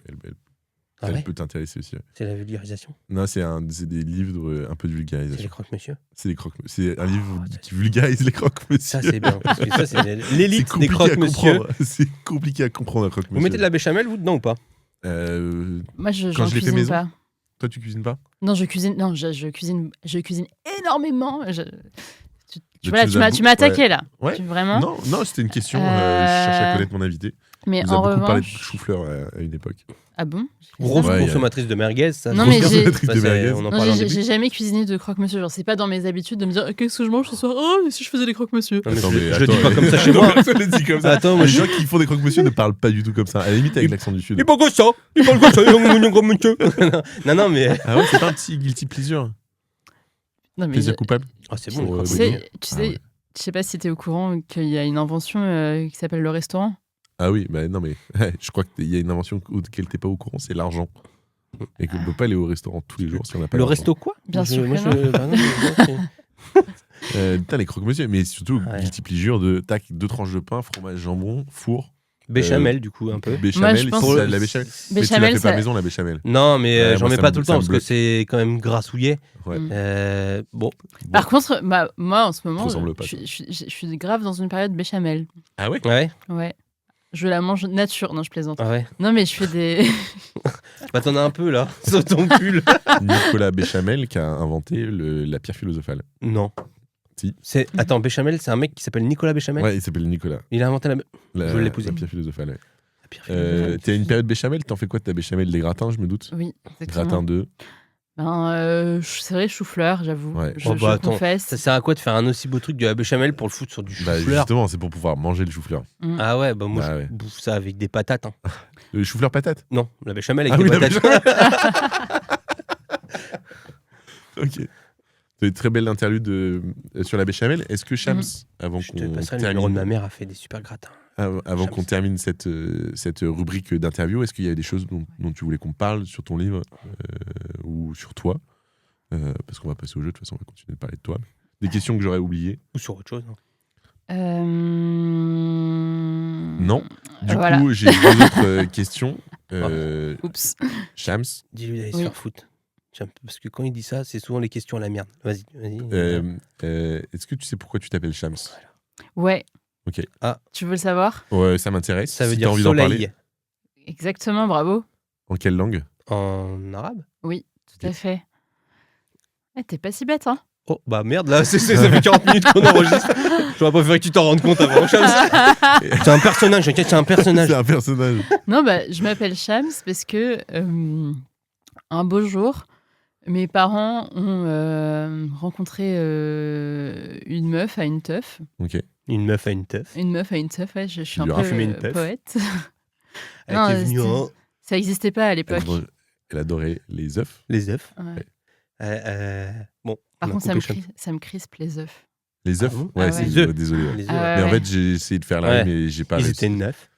Ah ouais, peut t'intéresser aussi. Ouais. c'est la vulgarisation. Non, c'est des livres un peu de C'est les vulgarisation. croque-monsieur. C'est un livre qui vulgarise les croque-monsieur. Ça, c'est bien. Parce que ça, c'est C'est l'élite des compliqué à croque-monsieur. comprendre. C'est compliqué à comprendre un croque-monsieur. Vous mettez de la béchamel, vous, dedans ou pas? Moi, je Quand j'en je l'ai fait cuisine maison. pas. Toi, tu cuisines pas? Non, je cuisine énormément. Tu Mais m'as attaqué là. Ouais. Vraiment. Non, c'était une question. Je cherchais à connaître mon invité. Mais On nous a en beaucoup parlé de revanche. chou-fleur à une époque. Ah bon? Grosse Ouais, consommatrice de merguez, ça. Non, c'est mais bien. j'ai- Consommatrice de merguez. On en Non, parlait en j'ai début. jamais cuisiné de croque-monsieur. Genre, c'est pas dans mes habitudes de me dire qu'est-ce que je mange ce soir. Oh, mais si je faisais des croque-monsieur. Non, mais Attends, je mais le dis attends, pas comme ça chez non, moi. personne le dit comme ça. Attends, moi, Les je gens qui font des croque-monsieur ne parlent pas du tout comme ça. À la limite, avec l'accent du Sud. Il parle comme ça. Il parle comme ça. Non, mais. Ah ouais, c'est pas un petit guilty pleasure. Non, mais Plaisir coupable. Ah, c'est Sur, bon, les tu tu croque-monsieur. sais, Ah ouais. je sais pas si t'es au courant qu'il y a une invention qui s'appelle le restaurant. Ah oui, bah non, mais je crois qu'il y a une invention auquel t'es pas au courant, c'est l'argent. Et qu'on ne peut pas aller au restaurant tous les jours si on n'a pas Le d'argent. resto quoi? Bien sûr que Putain, les croque-monsieur, mais surtout, Ouais. guilty pleasure de tac, 2 tranches de pain, fromage, jambon, four, Béchamel, du coup, un peu. béchamel, Moi, je pense c'est que- la béchamel. Mais tu la Béchamel, fais pas à ça. la maison, la béchamel. Non, mais Ouais, j'en moi, mets ça pas me- tout le ça temps me parce que bloque. c'est quand même grassouillet. Ouais. Bon, Par contre, moi en ce moment, ressemble pas, je suis grave dans une période béchamel. Ah ouais? ouais, Ouais. Je la mange nature. Non, je plaisante. ah ouais. Non, mais je fais des. Bah t'en as un peu là, sur ton pull. Nicolas Béchamel qui a inventé la pierre philosophale. Non. Si. Attends, Béchamel, c'est un mec qui s'appelle Nicolas Béchamel. Ouais, il s'appelle Nicolas. Il a inventé la La, Je veux l'épouser. la pierre philosophale. Ouais. pierre philosophale. T'as une période béchamel, t'en fais quoi de ta béchamel? Des gratins, je me doute? Oui, exactement. Gratin de. C'est vrai, chou-fleur, j'avoue. Ouais. Je, Oh, bah, je attends, confesse. Ça sert à quoi de faire un aussi beau truc de la béchamel pour le foutre sur du Bah, chou-fleur? justement, c'est pour pouvoir manger le chou-fleur. Ah ouais, bah moi Bah je ouais. bouffe ça avec des patates. Hein. Le chou-fleur patate? Non, la béchamel avec Ah des oui, la patates. Ok. C'est une très belle interlude sur la béchamel. Est-ce que Shams, avant Je te qu'on passerai le numéro de ma termine, mère, a fait des super gratins. avant Shams. qu'on termine cette rubrique d'interview, est-ce qu'il y a des choses dont tu voulais qu'on parle sur ton livre ou sur toi? Parce qu'on va passer au jeu, de toute façon, on va continuer de parler de toi. Des questions que j'aurais oubliées? Ou sur autre chose. Hein. Non. Du Voilà. coup, j'ai deux autres questions. Oups. Shams, Dis-lui d'aller Oui. se faire foutre. Parce que quand il dit ça, c'est souvent les questions à la merde. Vas-y. est-ce que tu sais pourquoi tu t'appelles Shams? Ouais. Ok. Tu veux le savoir? Ouais, ça m'intéresse. Ça veut Si t'as dire envie d'en parler. soleil Exactement, bravo. En quelle langue? en arabe. Oui, tout à Ok. fait. T'es pas si bête, hein? Oh, bah merde, là, ça fait 40 minutes qu'on enregistre. J'aurais préféré que tu t'en rendes compte avant. Shams. C'est un personnage, ok, c'est un personnage. C'est un personnage. Non, je m'appelle Shams parce que un beau jour, mes parents ont rencontré une meuf à une teuf. Ok. Une meuf à une teuf. Une meuf à une teuf, ouais, je suis un lui peu as fumé une teuf. poète. Elle Non, était venue c'était- en Ça n'existait pas à l'époque. Elle adorait les œufs. les œufs. Ouais. Bon, Par on a contre, coupé Shams. ça me crispe les œufs. Les œufs? Ah bon Ouais, Ah c'est ouais. désolé. Ouais. Les œufs, Ah ouais. Mais en ouais. fait, j'ai essayé de faire la Ouais. mais j'ai pas Ils réussi. étaient neufs.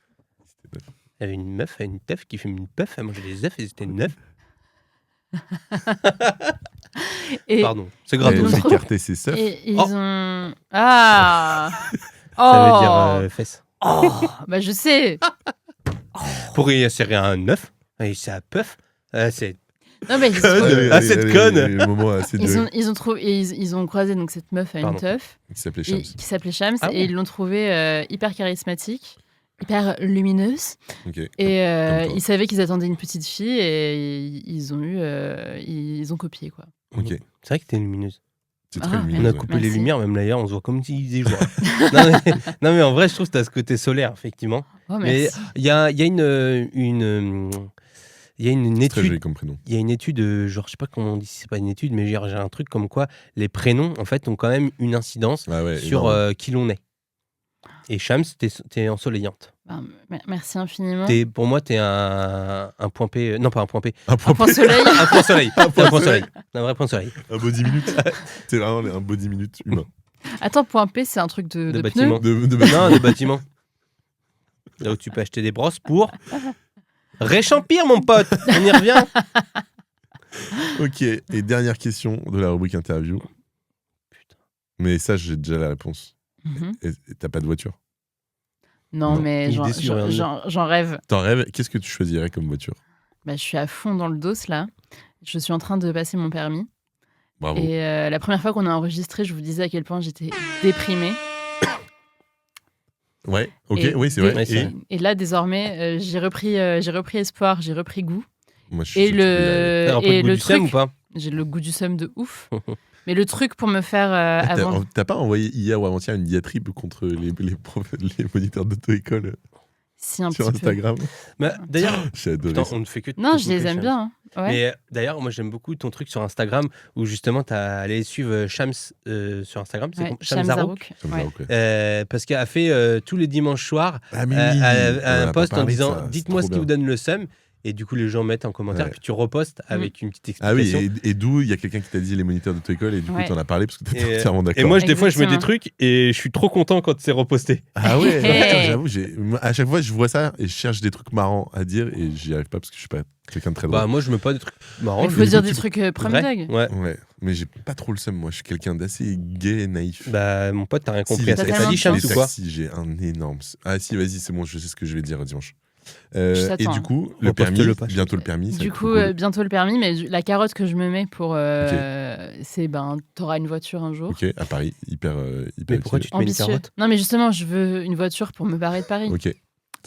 C'était neuf. Il y avait une meuf à une teuf qui fume une puff, elle mangeait des œufs, ils étaient neufs. Et, Pardon, c'est Elle gratos. Ils ont trop- écartait ses seufs. et ils Oh. ont. Ah Ça veut Oh dire fesses. Oh Bah, je sais. Pour y insérer un œuf, et c'est un puff, c'est Non, mais Ah, cette conne. Le moment assez ils ont trouvé, ils ont croisé donc cette meuf à une Pardon. teuf qui s'appelait et- Shams. qui s'appelait Shams Ah et ouais. ils l'ont trouvée hyper charismatique, hyper lumineuse Ok. et Comme toi. ils savaient qu'ils attendaient une petite fille et ils ont copié quoi. Ok. C'est vrai que t'es lumineuse. C'est très Ah, lumineux. On a ouais. coupé les Merci. lumières, même d'ailleurs, on se voit comme s'il faisait jour. non, mais en vrai, je trouve que t'as ce côté solaire, effectivement. Oh, Mais merci. il y a une C'est très étude. joli comme prénom. Il y a une étude, genre, je sais pas comment on dit, si c'est pas une étude, mais genre, j'ai un truc comme quoi les prénoms, en fait, ont quand même une incidence Ah ouais, sur énorme. qui l'on est. Et Shams, t'es ensoleillante. Ben, merci infiniment. Pour moi, t'es un point P. Non, pas un point P. Un Un point point soleil. Un point soleil. Un point Un point soleil. soleil. Un vrai point soleil. Un body minute. C'est vraiment un body minute humain. Attends, point P, c'est un truc de De pneu. bâtiment. De Non, des bâtiments. Là où tu peux acheter des brosses pour réchampir, mon pote. On y revient. Ok, et dernière question de la rubrique interview. Putain. Mais ça, j'ai déjà la réponse. Mhm. Et t'as pas de voiture. Non, Non. mais Il est déçu, regarde-le. j'en rêve. T'en rêves, qu'est-ce que tu choisirais comme voiture? Bah, je suis à fond dans le dos là. Je suis en train de passer mon permis. Bravo. Et la première fois qu'on a enregistré, je vous disais à quel point j'étais déprimée. Ouais, ok, Et oui, c'est vrai. Ouais, c'est Et vrai. Et là, désormais, j'ai repris espoir, j'ai repris goût. moi, je suis Et sûr que tu peux y aller. T'as un peu et le goût le du seum ou truc, pas? j'ai le goût du seum de ouf. Mais le truc pour me faire Ah, avant. t'as pas envoyé hier ou avant-hier une diatribe contre les moniteurs d'auto-école Si, un sur petit peu. Instagram? Bah, d'ailleurs, J'ai adoré putain, ça. on ne fait que. Non, te je les moquer, aime Shams. bien. hein. Ouais. Mais d'ailleurs, moi j'aime beaucoup ton truc sur Instagram où justement tu as allé suivre Shams sur Instagram, c'est Ouais, Shams Shams Zarouk. Zarouk. Ça me Ouais. va, ok. Parce qu'elle a fait tous les dimanches soirs Ah, mais oui, on un a pas post en parlé de disant ça, c'est dites-moi trop ce qui vous bien. donne le seum. Et du coup, les gens mettent en commentaire, Ouais. puis tu repostes avec une petite Ah oui, explication. et d'où il y a quelqu'un qui t'a dit les moniteurs d'auto-école et du coup Ouais. t'en as parlé parce que t'étais Et- entièrement d'accord. Et moi, des fois, je mets des Exactement. trucs et je suis trop content quand c'est reposté. Ah ouais, non, Hey. putain, j'avoue, moi, à chaque fois je vois ça et je cherche des trucs marrants à dire et j'y arrive pas parce que je suis pas quelqu'un de très drôle. Bah, moi, je mets pas des trucs marrants. Il je faut mets dire des des trucs trucs premier vrais. dog. Ouais. Ouais, mais j'ai pas trop le seum, moi je suis quelqu'un d'assez gay et naïf. Bah, mon pote, t'as rien Si, compris les à ça. taxis, T'as dit Shams les ou quoi? taxis, j'ai un énorme. Ah si, vas-y, c'est bon, je sais ce que je vais dire dimanche. Je Et t'attends. du coup, le Reposte-le permis, pas, bientôt le permis. ça va Du être coup, trop cool. bientôt le permis, mais la carotte que je me mets pour. C'est t'auras une voiture un jour. Ok, à Paris, hyper Mais pourquoi utile. tu te mets une Ambitieux. carotte? Non, mais justement, je veux une voiture pour me barrer de Paris. Ok, ça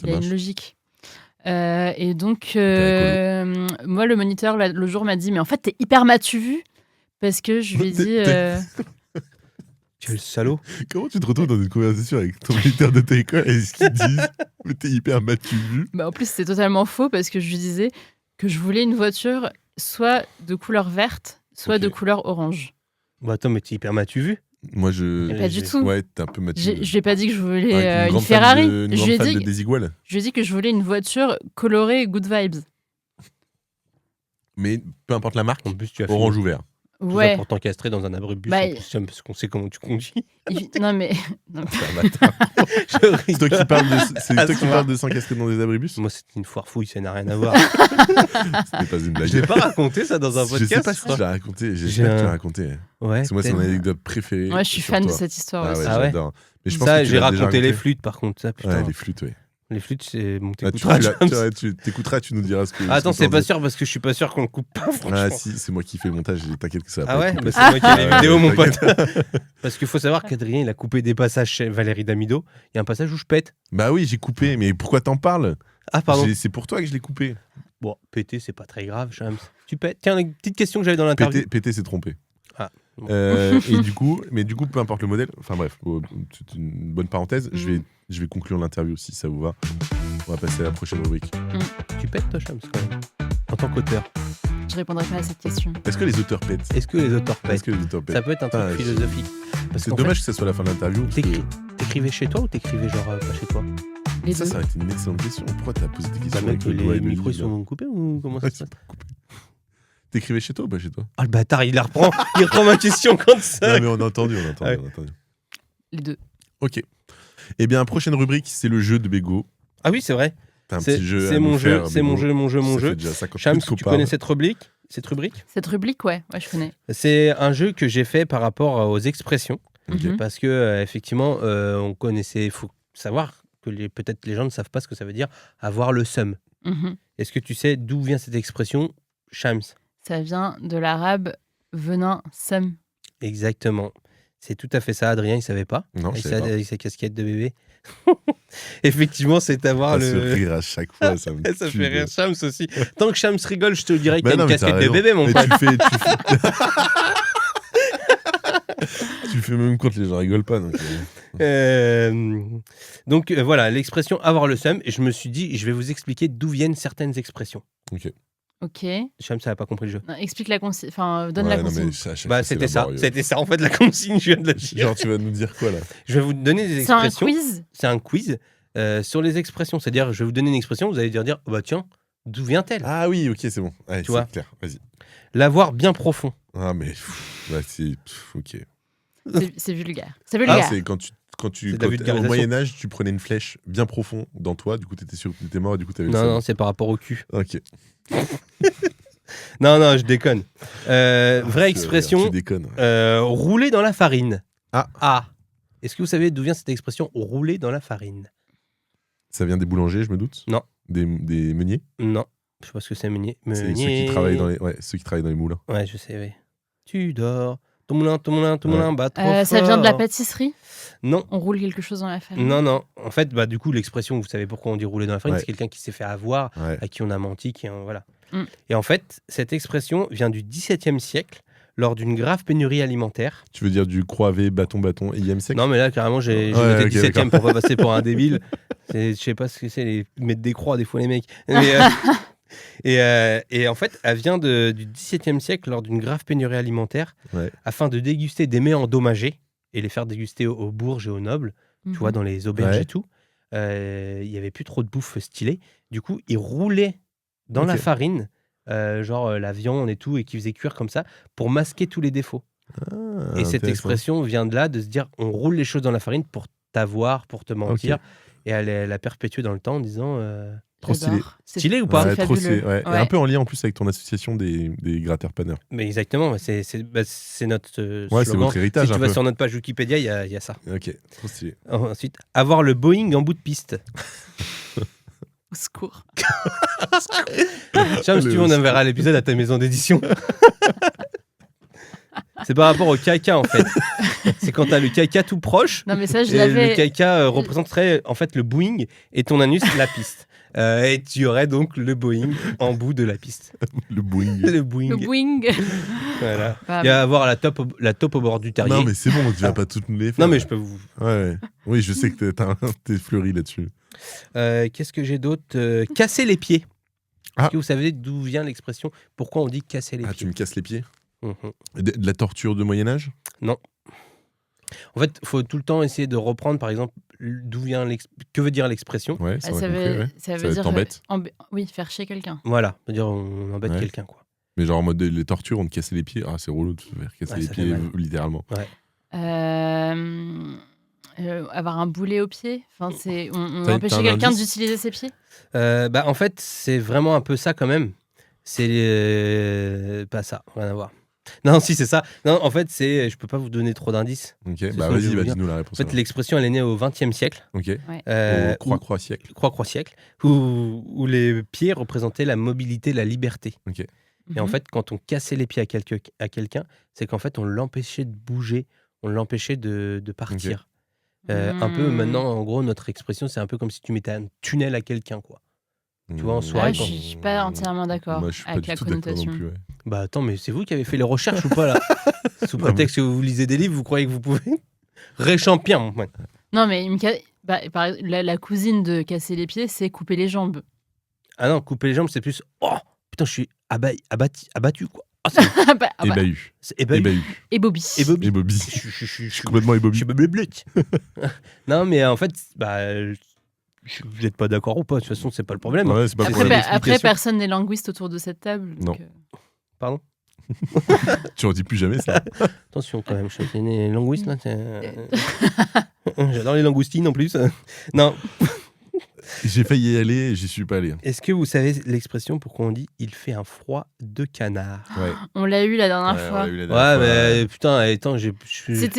Il y a marche. une logique. Et donc, écolo. moi, le moniteur, le jour, m'a dit mais en fait, t'es hyper m'as-tu vu? Parce que je lui ai dit. Quel salaud. Comment tu te retrouves dans une conversation avec ton moniteur d'auto-école et ce qu'ils disent mais t'es hyper m'as-tu vu? Bah, en plus, c'était totalement faux parce que je lui disais que je voulais une voiture soit de couleur verte, soit Ok. de couleur orange. Bah, attends, mais t'es hyper m'as-tu vu? Moi je. Mais pas du j'ai- tout. Ouais, t'es un peu m'as-tu Je vu. lui ai pas dit que je voulais Avec une grande Ferrari. fan de, une Je grande lui ai fan dit, de Desigual. je lui ai dit que je voulais une voiture colorée good vibes. Mais peu importe la marque, En plus, tu as orange fait ou vert. tout ça Ouais. pour t'encastrer dans un abri de bus. Bah, en plus, Shams, parce qu'on sait comment tu conduis. Non, mais. non, C'est un bâtard. Je C'est toi rigole. qui parles de, c'est À toi ce qui moment. parles de s'encastrer dans des abribus? Moi, c'est une foire fouille, ça n'a rien à voir. C'était pas une blague. Je l'ai pas raconté ça dans un Je podcast. sais pas si je crois. tu l'as raconté. J'ai J'espère que tu un- l'as raconté. Ouais. Parce que moi, c'est mon peut-être. anecdote préférée. ouais, je suis sur fan de toi. cette histoire Ah aussi. ouais, Ah ouais. j'adore. Mais je pense Ça, que tu j'ai l'as déjà raconté les flûtes par contre. Ça, putain. Ouais, les flûtes, ouais. Les flûtes, c'est bon. Ah, T'écouteras, Shams. tu t'écouteras, tu nous diras ce que. Attends, ce que c'est t'en pas dis. sûr parce que je suis pas sûr qu'on le coupe pas, franchement. Ah si, c'est moi qui fais le montage, t'inquiète que ça va Ah pas ouais, être coupé. bah, c'est moi qui ai les Ah, vidéos, mon pote. t'inquiète. Parce qu'il faut savoir qu'Adrien, il a coupé des passages chez Valérie Damido. Il y a un passage où je pète. Bah oui, j'ai coupé, mais pourquoi t'en parles? Ah, pardon. C'est pour toi que je l'ai coupé. Bon, péter, c'est pas très grave, Shams. Tu pètes. Tiens, une petite question que j'avais dans l'interview. Pété s'est trompé. Ah, bon. Et du coup, peu importe le modèle. Enfin bref, c'est une bonne parenthèse. Je vais conclure l'interview si ça vous va. On va passer à la prochaine rubrique. Tu pètes, toi, Shams, quand même. En tant qu'auteur. Je répondrai pas à cette question. Est-ce que les auteurs pètent? Est-ce que les auteurs Est-ce pètent? que les auteurs pètent? Ça peut être un truc Ah, philosophique. Parce C'est qu'en dommage fait, que ça soit la fin de l'interview. parce que t'écrivais chez toi ou t'écrivais genre pas chez toi? Les Ça, deux. ça aurait été une excellente question. Pourquoi t'as posé des Bah, questions mec, avec le doigt les et le micros ils livre, là sont coupés ou comment ça Ouais, se c'est passe? pas coupé. T'écrivais chez toi ou pas chez toi? Ah, le bâtard, il la reprend. Il reprend ma question comme ça. Non mais on a entendu, on a entendu, Ouais. on a entendu. Les deux. Ok. Eh bien, prochaine rubrique, c'est le jeu de Bego. Ah oui, c'est vrai. T'as un C'est petit jeu. c'est à mon nous jeu, faire, c'est mon Bego. jeu, mon Ça fait jeu. déjà 50 Shams, minutes qu'on tu parle. connais cette rubrique? Cette rubrique, ouais, je connais. C'est un jeu que j'ai fait par rapport aux expressions. Ok. Mhm. Parce que, effectivement, on connaissait. Il faut savoir que peut-être les gens ne savent pas ce que ça veut dire avoir le seum. Mhm. Est-ce que tu sais d'où vient cette expression, Shams? Ça vient de l'arabe venin seum. Exactement. C'est tout à fait ça, Adrien, il savait pas. Non, je savais pas. Avec sa casquette de bébé. Effectivement, c'est avoir Ça se le. rire à chaque fois, ça me Ça tue, fait rire de- Shams aussi. Tant que Shams rigole, je te dirais qu'il Mais y a non, une mais t'as casquette de raison. bébé, mon Mais pote. tu fais. fais même quand les gens rigolent pas. Donc voilà, l'expression avoir le seum. Et je me suis dit, je vais vous expliquer d'où viennent certaines expressions. Ok. Cham, ça n'a pas compris le jeu. Non, explique la consigne. Enfin, donne la consigne. C'était ça. C'était ça en fait la consigne. Je viens de la dire. Genre, tu vas nous dire quoi là? Je vais vous donner des C'est un expressions. quiz. C'est un quiz sur les expressions. C'est-à-dire, je vais vous donner une expression, vous allez dire, oh, bah tiens, d'où vient-elle? Ah oui, ok, c'est bon. Allez, Tu vois. clair, vas-y. L'avoir bien profond. Ah, mais. Ok. C'est vulgaire. C'est Ah, vulgaire. c'est quand C'est de la au vulgarisation. Moyen-Âge, tu prenais une flèche bien profond dans toi, du coup, t'étais sûr que t'étais mort, et du coup, t'avais le Non, seum. non, c'est par rapport au cul. Ok. Non, je déconne. Vraie expression, Tu déconnes. rouler dans la farine. Ah. Est-ce que vous savez d'où vient cette expression rouler dans la farine? Ça vient des boulangers, je me doute? Non. Des meuniers? Non, je sais pas ce que c'est meunier. C'est ceux qui travaillent dans les moulins. Ouais, je sais, oui. Tu dors, ton moulin bat trop fort. Ça vient de la pâtisserie? Non. On roule quelque chose dans la farine? Non. En fait, du coup, l'expression, vous savez pourquoi on dit rouler dans la farine, Ouais. c'est quelqu'un qui s'est fait avoir, Ouais. à qui on a menti, voilà. Mm. Et en fait, cette expression vient du XVIIe siècle, lors d'une grave pénurie alimentaire. Tu veux dire du croivet, bâton, Ième siècle? Non, mais là, carrément, j'ai Ouais, noté ok, 17ème d'accord. pour pas passer pour un débile. Je sais pas ce que c'est, ils mettent des croix des fois, les mecs. Mais, et en fait, elle vient du XVIIe siècle, lors d'une grave pénurie alimentaire, Ouais. afin de déguster des mets endommagés et les faire déguster aux bourges et aux nobles, tu vois, dans les auberges Ouais. et tout. Il y avait plus trop de bouffe stylée. Du coup, ils roulaient dans la farine, la viande et tout, et qui faisaient cuire comme ça, pour masquer tous les défauts. Ah, Et cette intéressant. expression vient de là, de se dire, on roule les choses dans la farine pour t'avoir, pour te mentir. Ok. Et elle l'a perpétuée dans le temps en disant... Trop stylé. J'adore. C'est- Stylé ou pas? c'est Ouais, trop fabuleux. stylé. Ouais. Et Ouais. un peu en lien en plus avec ton association des gratteurs panneurs. Mais exactement, c'est notre Ouais, c'est slogan. votre héritage Si tu un vas peu. sur notre page Wikipédia, il y a ça. Ok, trop stylé. Ensuite, avoir le Boeing en bout de piste. Au secours. Tiens, si tu veux, on enverra l'épisode à ta maison d'édition. C'est par rapport au caca, en fait. C'est quand t'as le caca tout proche. Non, mais ça, je Et l'avais. le caca représenterait en fait le Boeing et ton anus la piste. Et tu aurais donc le Boeing en bout de la piste. Le Boeing. Le Boeing. Le wing. Voilà. Bah, Il y a à avoir la top au bord du terrier. Non, mais c'est bon, tu vas pas toutes nous les faire. Non, mais je peux vous. Ouais. Oui, je sais que t'es fleuri là-dessus. Qu'est-ce que j'ai d'autre? Casser les pieds. Ah. Est-ce que vous savez d'où vient l'expression? Pourquoi on dit casser les Ah, pieds? tu me casses les pieds? Mhm. De la torture de Moyen-Âge? En fait, il faut tout le temps essayer de reprendre, par exemple, d'où vient que veut dire l'expression. Ouais, ça ça va veut, compris, ouais. ça Ça veut va dire. t'embête. Oui, faire chier quelqu'un. Voilà, c'est-à-dire on embête Ouais. quelqu'un, quoi. Mais genre en mode les tortures, on te cassait les pieds. Ah, c'est relou de se faire casser Ouais, les ça fait pieds, mal. littéralement. Avoir un boulet au pied. Enfin, on T'as empêchait un quelqu'un indice d'utiliser ses pieds. En fait, c'est vraiment un peu ça quand même. C'est pas ça, rien à voir. Non, si, c'est ça. Non, en fait, je peux pas vous donner trop d'indices. Ok, C'est bah ça que je vas-y, veux dire. dis-nous la En réponse. fait, alors. l'expression, elle est née au XXe siècle. Ok. Ouais. Au croix siècle. Croix siècle, où les pieds représentaient la mobilité, la liberté. Et en Mhm. fait, quand on cassait les pieds à quelqu'un, c'est qu'en fait, on l'empêchait de bouger, on l'empêchait de partir. Un peu maintenant, en gros, notre expression, c'est un peu comme si tu mettais un tunnel à quelqu'un, quoi. Tu vois, en soirée, je suis pas entièrement d'accord Moi, je suis pas avec du la tout d'accord connotation. non plus. Ouais. Bah attends, mais c'est vous qui avez fait les recherches ou pas, là? Sous Non, prétexte que vous lisez des livres, vous croyez que vous pouvez? Réchampion. Ouais. Non, mais la cousine de casser les pieds, c'est couper les jambes. Ah non, couper les jambes, c'est plus... Oh, putain, je suis abattu, quoi. Ah, c'est Ébahu. c'est ébahi. Ébahu. Et Bobby. Et Bobby. Et Bobby. Je Je suis complètement ébobby. suis bleu-bleu. Non, mais en fait, vous n'êtes pas d'accord ou pas, de toute façon, c'est pas le problème. Ouais, c'est pas Après, pour la après, personne n'est linguiste autour de cette table. donc, Non. Pardon? Tu en dis plus jamais ça. Attention quand même, je suis né linguiste là. J'adore les langoustines en plus. Non. J'ai failli y aller, j'y suis pas allé. Est-ce que vous savez l'expression pourquoi on dit il fait un froid de canard? Ouais. On l'a eu la dernière Ouais, on fois. l'a eu la Ouais, dernière fois. mais putain, attends,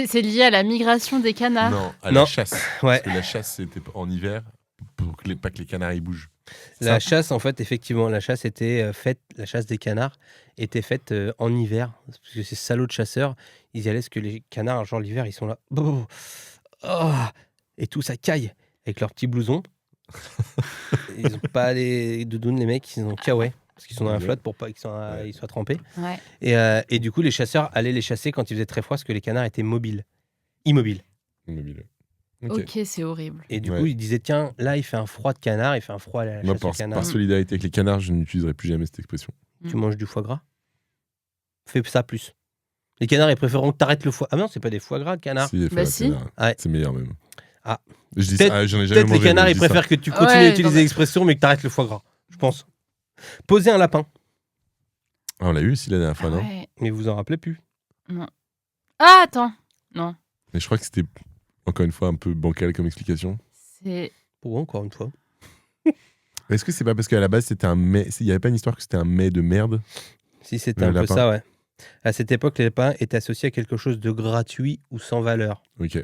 C'est lié à la migration des canards. Non, à Non. la chasse. Ouais. Parce que la chasse, c'était en hiver, pour que pas que les canards ils bougent. La chasse, en fait, effectivement, la chasse était faite, la chasse des canards était faite en hiver. Parce que ces salauds de chasseurs, ils y allaient parce que les canards, genre l'hiver, ils sont là. Oh, et tout, ça caille avec leurs petits blousons. Ils ont pas les doudounes, les mecs, ils ont kawaii. Parce qu'ils sont dans la flotte pour pas qu'ils soient trempés. Ouais. Et du coup, les chasseurs allaient les chasser quand il faisait très froid parce que les canards étaient mobiles. immobile. Immobile. Ok, c'est horrible. Et du Ouais. coup, il disait tiens, là, il fait un froid de canard, il fait un froid à la Moi, chasse au canard. par solidarité avec les canards, je n'utiliserai plus jamais cette expression. Tu manges du foie gras? Fais ça plus. Les canards, ils préféreront que t'arrêtes le foie. Ah non, c'est pas des foie gras, le canard. Si, il faut Bah la si. canard. Ouais. C'est meilleur même. Ah. Je dis Peut-être- ça, j'en ai jamais Peut-être mangé. les canards, mais ils je dis ça. préfèrent que tu Ouais, continues à utiliser non, mais- l'expression, mais que t'arrêtes le foie gras. Je pense. Poser un lapin. Ah, on l'a eu aussi la dernière fois, non? Ouais. Mais vous en rappelez plus. Ah, attends. Non. Mais je crois que c'était, encore une fois, un peu bancal comme explication. C'est. Pourquoi, encore une fois? Est-ce que c'est pas parce qu'à la base, c'était un mets... Il n'y avait pas une histoire que c'était un mets de merde? Si c'était Le un peu lapin. ça, ouais. À cette époque, les lapins étaient associés à quelque chose de gratuit ou sans valeur. Ok.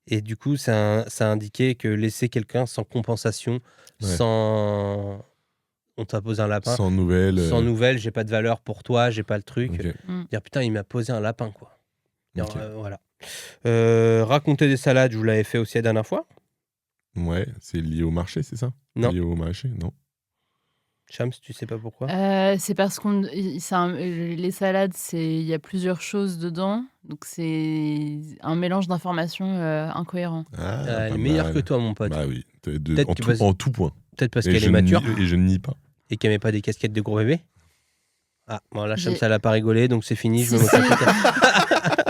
Et du coup, ça indiquait que laisser quelqu'un sans compensation, Ouais. sans... On t'a posé un lapin, Sans nouvelles. sans nouvelles, j'ai pas de valeur pour toi, j'ai pas le truc. Ok. Dire putain, il m'a posé un lapin, quoi. Dire, Ok. voilà. Raconter des salades, je vous l'avais fait aussi la dernière fois. Ouais, c'est lié au marché, c'est ça? Non. Lié au marché, non? Shams, tu sais pas pourquoi? C'est parce qu'on les salades, il y a plusieurs choses dedans, donc c'est un mélange d'informations incohérent. Ah, Elle pas est meilleure mal. que toi, mon pote. Bah oui, Peut-être en, que tout, parce- en tout point. Peut-être parce Et qu'elle je est mature nie- et je ne nie pas. et qu'elle met pas des casquettes de gros bébé. Ah, bon, là, Shams, J'ai- elle a pas rigolé, donc c'est fini. Je me Si, moque si. un peu.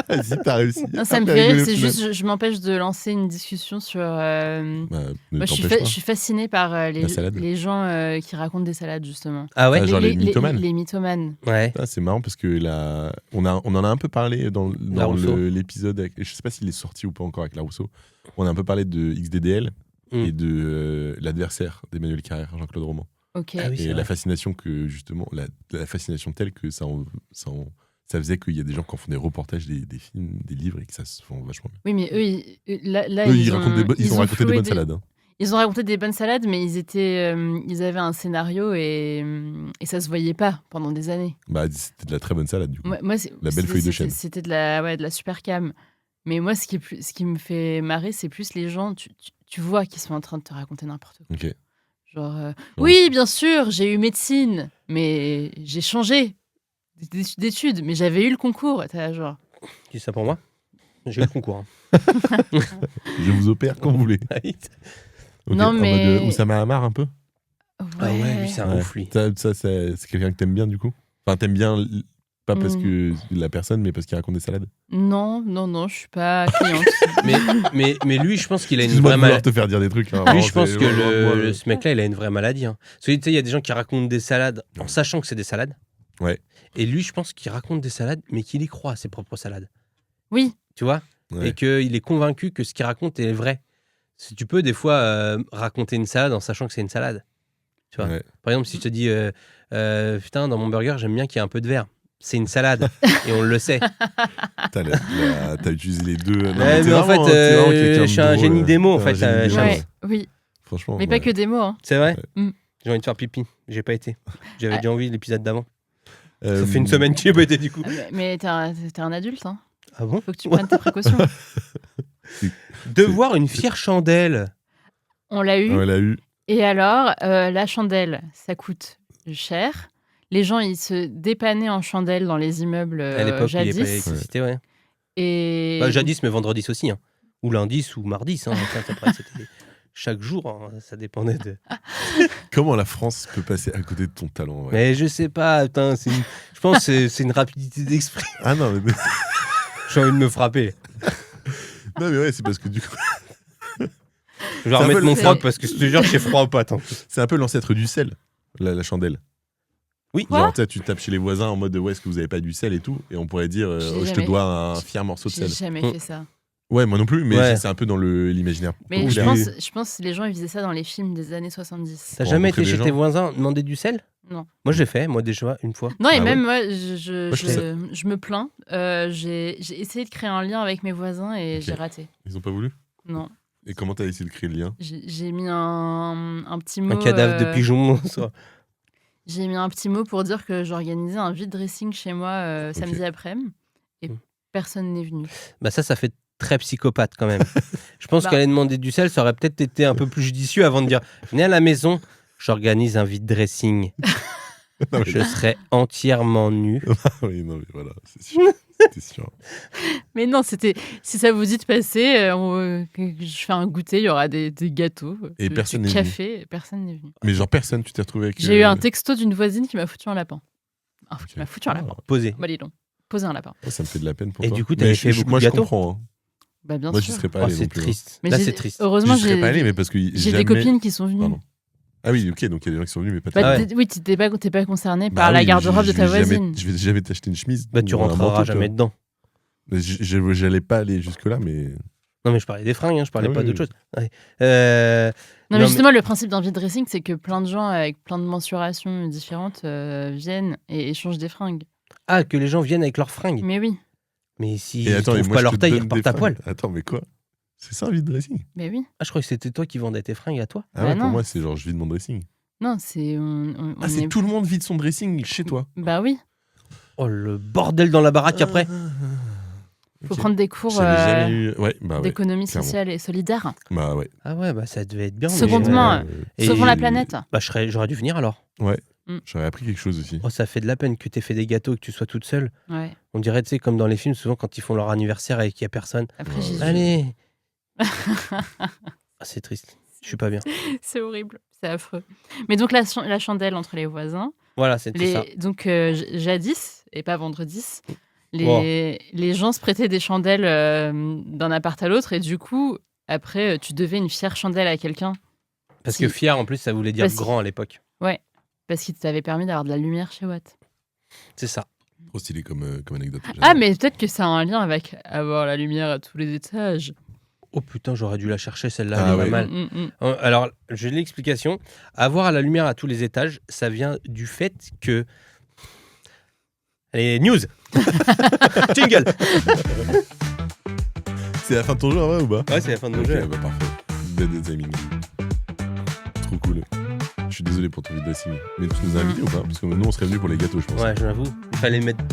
Vas-y, t'as réussi. Non, ça me T'as fait rire, rigolé au c'est final. juste, je m'empêche de lancer une discussion sur. Bah, ne Moi, t'empêche je suis fascinée par La salade. les gens qui racontent des salades, justement. Ah ouais? Ah, genre les mythomanes. Les mythomanes. Ouais. pas. Ah, c'est marrant parce que là, on en a un peu parlé dans Rousseau. l'épisode. Je sais pas s'il est sorti ou pas encore avec la Rousseau. On a un peu parlé de XDDL et de l'adversaire d'Emmanuel Carrère, Jean-Claude Roman. Ok. Ah oui, c'est Et vrai. la fascination que, justement, la fascination telle que ça faisait qu'il y a des gens qui en font des reportages, des films, des livres et que ça se font vachement bien. Oui, mais eux, là, Eux, ils ils ont raconté des floué bonnes salades. hein. Ils ont raconté des bonnes salades, mais ils avaient un scénario et ça se voyait pas pendant des années. Bah, c'était de la très bonne salade, du coup. Moi, La belle feuille de chêne. C'était de la super cam. Mais moi, ce qui me fait marrer, c'est plus les gens, tu vois qu'ils sont en train de te raconter n'importe quoi. Ok. Genre, oui, bien sûr, j'ai eu médecine, mais j'ai changé d'études, mais j'avais eu le concours. T'es là, genre, Tu dis ça pour moi? J'ai eu le concours. hein. Je vous opère quand vous voulez. Ok, Non, en mais- mode Oussama Hamar, un peu. Ah ouais, lui, c'est un Ouais. ouf, lui. Ça, c'est quelqu'un que t'aimes bien, du coup. Enfin, t'aimes bien, pas parce que la personne, mais parce qu'il raconte des salades. Non, je suis pas cliente. Mais lui, je pense qu'il a une Excuse-moi vraie de vouloir maladie. te faire dire des trucs. hein, Lui, vraiment, je pense c'est- que moi, ce mec-là, il a une vraie maladie. Hein. Parce que tu sais, il y a des gens qui racontent des salades en sachant que c'est des salades. Ouais. Et lui, je pense qu'il raconte des salades, mais qu'il y croit à ses propres salades. Oui, Tu vois? Ouais. Et qu'il est convaincu que ce qu'il raconte est vrai. Si tu peux, des fois, raconter une salade en sachant que c'est une salade. Tu vois? Ouais. Par exemple, si je te dis, putain, dans mon burger, j'aime bien qu'il y ait un peu de verre. C'est une salade. Et on le sait. T'as utilisé les deux. Non, Ouais, t'es mais en vraiment- fait, t'es vraiment quelqu'un je de suis un drôle, génie des mots, en t'es un fait, génie des Charles. mots. ouais, oui. Franchement. Mais ouais. pas que des mots. Hein. C'est vrai? Mm. J'ai envie de faire pipi. J'ai pas été. J'avais Ah. déjà envie l'épisode d'avant. Euh, Ça fait une semaine que j'ai pas été, du coup. Mais t'es un adulte, hein. Ah bon? Faut que tu prennes tes précautions. De voir une fière chandelle. On l'a eu. On l'a eu. Et alors, la chandelle, ça coûte cher. Les gens, ils se dépannaient en chandelle dans les immeubles À l'époque, il n'y avait pas jadis. d'électricité, ouais. Et Bah, jadis, mais vendredi aussi. Hein. Ou lundi ou mardi. Hein. Après, c'était chaque jour. Hein. Ça dépendait de. Comment la France peut passer à côté de ton talent ouais. Mais je sais pas. Putain, je pense que c'est une rapidité d'esprit. Ah non, mais... J'ai envie de me frapper. non, mais ouais, c'est parce que du coup, Je vais un remettre peu mon le- froc parce que je te jure, j'ai froid aux pattes. Hein. c'est un peu l'ancêtre du sel, la chandelle. Oui. Quoi Genre, tu sais, tu tapes chez les voisins en mode ouais, est-ce que vous avez pas du sel et tout, et on pourrait dire J'ai oh, je te jamais- dois un fier morceau de j'ai sel. jamais Mm. fait ça. Ouais, moi non plus, mais Ouais. c'est un peu dans l'imaginaire. Mais je populaire. pense que les gens, ils faisaient ça dans les films des années 70. T'as Pour jamais rencontrer été des chez tes gens. voisins demander du sel? Non. Moi, je l'ai fait, moi, déjà, une fois. Non, et Ah même moi, Moi, je je me plains. J'ai essayé de créer un lien avec mes voisins et Ok. j'ai raté. Ils ont pas voulu. Non. Et comment t'as essayé de créer le lien? J'ai mis un petit mot. Un cadavre de pigeon. ça. J'ai mis un petit mot pour dire que j'organisais un vide dressing chez moi samedi après-midi et Mm. personne n'est venu. Bah ça fait très psychopathe quand même. Je pense Bah. qu'aller demander du sel, ça aurait peut-être été un peu plus judicieux avant de dire venez à la maison, j'organise un vide dressing. Non, mais- Je serai entièrement nu. oui, non, mais voilà, c'est sûr. T'es sûr. Mais non, c'était. Si ça vous dit de passer, que je fais un goûter, il y aura des gâteaux, Et personne du n'est café, personne n'est venu. Mais genre personne, tu t'es retrouvé avec... J'ai eu un texto d'une voisine qui m'a foutu un lapin. Ah, Ok. qui m'a foutu un lapin. Posé. Bah, dis donc. Poser un lapin. Oh, ça me fait de la peine pour Et toi. du coup, t'avais Mais fait beaucoup moi, de je gâteaux comprends. Hein. Bah, bien Moi, sûr. j'y serais pas Oh, allé c'est non plus. hein. triste. Mais Là, j'ai- c'est triste. Heureusement, J'y serais pas allé, mais parce que j'ai des copines qui sont venues. Pardon. Ah oui, ok, donc il y a des gens qui sont venus, mais pas Bah, toi. Ah ouais. oui, t'es pas concerné Bah par la oui, garde-robe de je ta vais jamais- voisine. Je vais jamais t'acheter une chemise. Bah, tu ou un rentreras manteau, jamais toi. dedans. Mais j'allais pas aller jusque-là, mais... Non, mais je parlais des fringues, hein, je parlais Ah pas oui, d'autre oui. chose. Ouais. Non, mais justement, le principe d'un vide dressing, c'est que plein de gens avec plein de mensurations différentes viennent et échangent des fringues. Ah, que les gens viennent avec leurs fringues. Mais oui, Mais s'ils Et ne attends, et trouvent moi, pas je leur te taille, ils donne des repartent à fringues. poil. Attends, mais quoi? C'est ça un vide dressing? mais oui. Ah, je croyais que c'était toi qui vendais tes fringues à toi. Ah Bah ouais, pour non. moi, c'est genre je vide mon dressing. Non, c'est. Ah, c'est tout le monde vide son dressing chez toi. Bah oui. Oh, le bordel dans la baraque après. Faut Ok. prendre des cours J'avais jamais eu... Ouais, bah ouais. d'économie clairement. sociale et solidaire. Bah ouais. Ah ouais, bah ça devait être bien. mais Secondement, Et- sauvons la planète. Bah, j'aurais dû venir alors. J'aurais appris quelque chose aussi. Oh, ça fait de la peine que t'aies fait des gâteaux et que tu sois toute seule. Ouais. On dirait, tu sais, comme dans les films, souvent quand ils font leur anniversaire et qu'il y a personne. Après, Ouais. Jésus. Allez. Ah, c'est triste. Je suis pas bien. C'est horrible. C'est affreux. Mais donc, la chandelle entre les voisins. Voilà, c'est tout ça. Donc, jadis, et pas vendredi, les gens se prêtaient des chandelles d'un appart à l'autre. Et du coup, après, tu devais une fière chandelle à quelqu'un. Parce Si- que fier, en plus, ça voulait dire Parce- grand à l'époque. Parce qu'il t'avait permis d'avoir de la lumière chez Watt. C'est ça. Trop stylé comme anecdote. Ah, mais peut-être que ça a un lien avec avoir la lumière à tous les étages. Oh putain, j'aurais dû la chercher celle-là, Ah elle est ouais. pas mal. Mm, mm. Alors, j'ai l'explication. Avoir la lumière à tous les étages, ça vient du fait que. Allez, news. Jingle. C'est la fin de ton jeu, en vrai, ou pas? Ouais, c'est la fin de mon Ok, jeu. bah parfait. Dead timing. Trop cool. Je suis désolé pour ton vide dressing. Mais tu nous as invités ou pas? Parce que nous, on serait venus pour les gâteaux, je pense. Ouais, j'avoue. Il fallait mettre.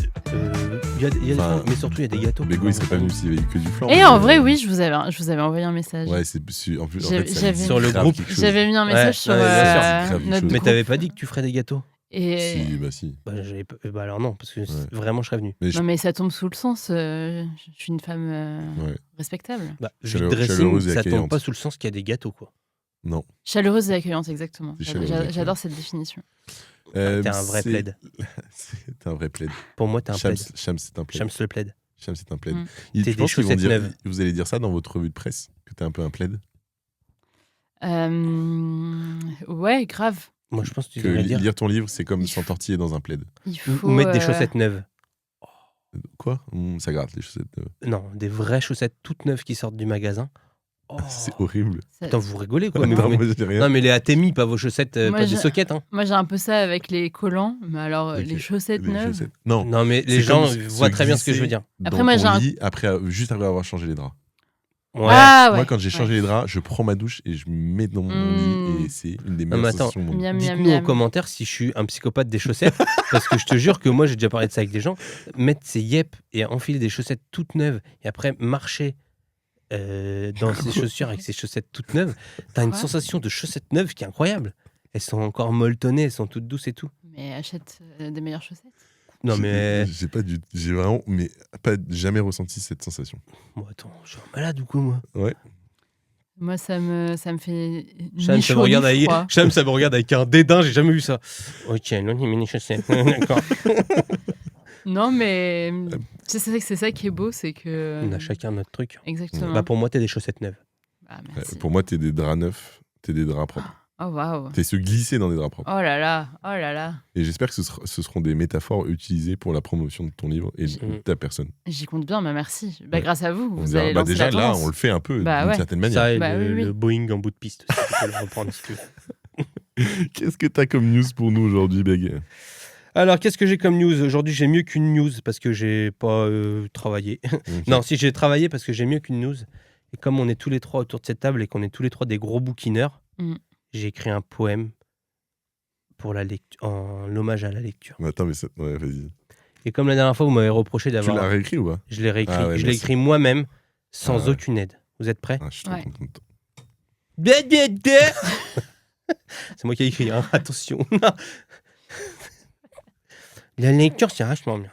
Il y a des Enfin, mais surtout, il y a des gâteaux. Bego, il serait pas venu s'il y avait eu que du flan. Et mais, en vrai, oui, je vous avais envoyé un message. Ouais, c'est en plus. En J'avais- fait, ça j'avais- me dit Sur le grave groupe, quelque chose. J'avais mis un message Ouais, sur ouais, bien sûr. C'est grave quelque notre chose. Mais groupe. t'avais pas dit que tu ferais des gâteaux? Et... Si, bah si. Bah alors non, parce que vraiment, je serais venu. Mais je- Non, mais ça tombe sous le sens. Je suis une femme Ouais. respectable. Bah, Chaleureuse dressing, et ça accueillante. tombe pas sous le sens qu'il y a des gâteaux, quoi. Non. Chaleureuse et accueillante, exactement. C'est chaleureuse et accueillante. J'adore cette définition. T'es un vrai plaid. T'es un vrai plaid. Pour moi, t'es un plaid. Shams, c'est un plaid. Shams le plaid. Shams, c'est un plaid. Mm. Tu T'es des penses qu'ils vont chaussettes dire- neuves. Vous allez dire ça dans votre revue de presse? Que t'es un peu un plaid? Ouais, grave. Moi, je pense que tu Que devrais dire. lire ton livre, c'est comme Il faut- s'entortiller dans un plaid. Il faut Ou mettre des chaussettes neuves. Quoi? Ça gratte, les chaussettes neuves. Non, des vraies chaussettes toutes neuves qui sortent du magasin. Oh. C'est horrible. ça- Putain, vous rigolez quoi. Non, mais moi, j'ai rien. Non, mais les Atemi, pas vos chaussettes, Moi, pas des je- sockets. Hein. Moi, j'ai un peu ça avec les collants, mais alors Ok. les chaussettes Les neuves. chaussettes. Non. Non, mais les C'est gens comme voient se très bien ce que je veux glisser dire. Après, dans moi, ton j'ai un- lit juste après avoir changé les draps. Ouais. Ah ouais. Moi, quand j'ai changé ouais. les draps, je prends ma douche et je me mets dans mon Mm. lit et c'est une des Non, mais meilleures attends. sensations au monde. Miam, miam, Dites-nous en miam. commentaire si je suis un psychopathe des chaussettes, parce que je te jure que moi j'ai déjà parlé de ça avec des gens. Mettre ses yep et enfiler des chaussettes toutes neuves et après marcher dans ses chaussures avec ses chaussettes toutes neuves, t'as une Quoi sensation de chaussettes neuves qui est incroyable. Elles sont encore molletonnées, elles sont toutes douces et tout. Mais achète des meilleures chaussettes. Non mais J'ai vraiment pas jamais ressenti cette sensation. bon, attends, je suis un malade ou quoi moi? Moi, ça me fait Cham, ni ça me chaud regarde ni avec... froid. Cham, ça me regarde avec un dédain, j'ai jamais vu ça. Ok, non, il met les chaussettes. D'accord. Non, mais c'est ça qui est beau, c'est que. On a chacun notre truc. Exactement. Bah pour moi, t'es des chaussettes neuves. Ah, merci. Pour moi, t'es des draps neufs, t'es des draps propres. Oh waouh. T'es se glisser dans des draps propres. Oh là là. Oh là là. Et j'espère que ce seront des métaphores utilisées pour la promotion de ton livre et de ta personne. J'y compte bien, mais merci. Bah, Ouais. grâce à vous. On Vous dira- allez bah, lancer déjà la là, tendance. on le fait un peu Bah d'une ouais. certaine manière. Ça et Bah le, oui, oui. le Boeing en bout de piste. Si tu peux le reprendre si tu veux. Qu'est-ce que t'as comme news pour nous aujourd'hui, Beg? Alors, qu'est-ce que j'ai comme news? Aujourd'hui, j'ai mieux qu'une news parce que j'ai pas travaillé. Ok. Non, si j'ai travaillé parce que j'ai mieux qu'une news. Et comme on est tous les trois autour de cette table et qu'on est tous les trois des gros bouquineurs, j'ai écrit un poème pour la lecture, en hommage à la lecture. Attends, mais ouais, vas-y. Et comme la dernière fois, vous m'avez reproché Tu d'avoir... l'as réécrit ou pas? Je l'ai réécrit. Ah ouais, je l'ai merci. écrit moi-même, sans Ah ouais. aucune aide. Vous êtes prêts? Ah, je suis trop Ouais. content. C'est moi qui ai écrit, hein. Attention. La lecture, c'est vachement bien.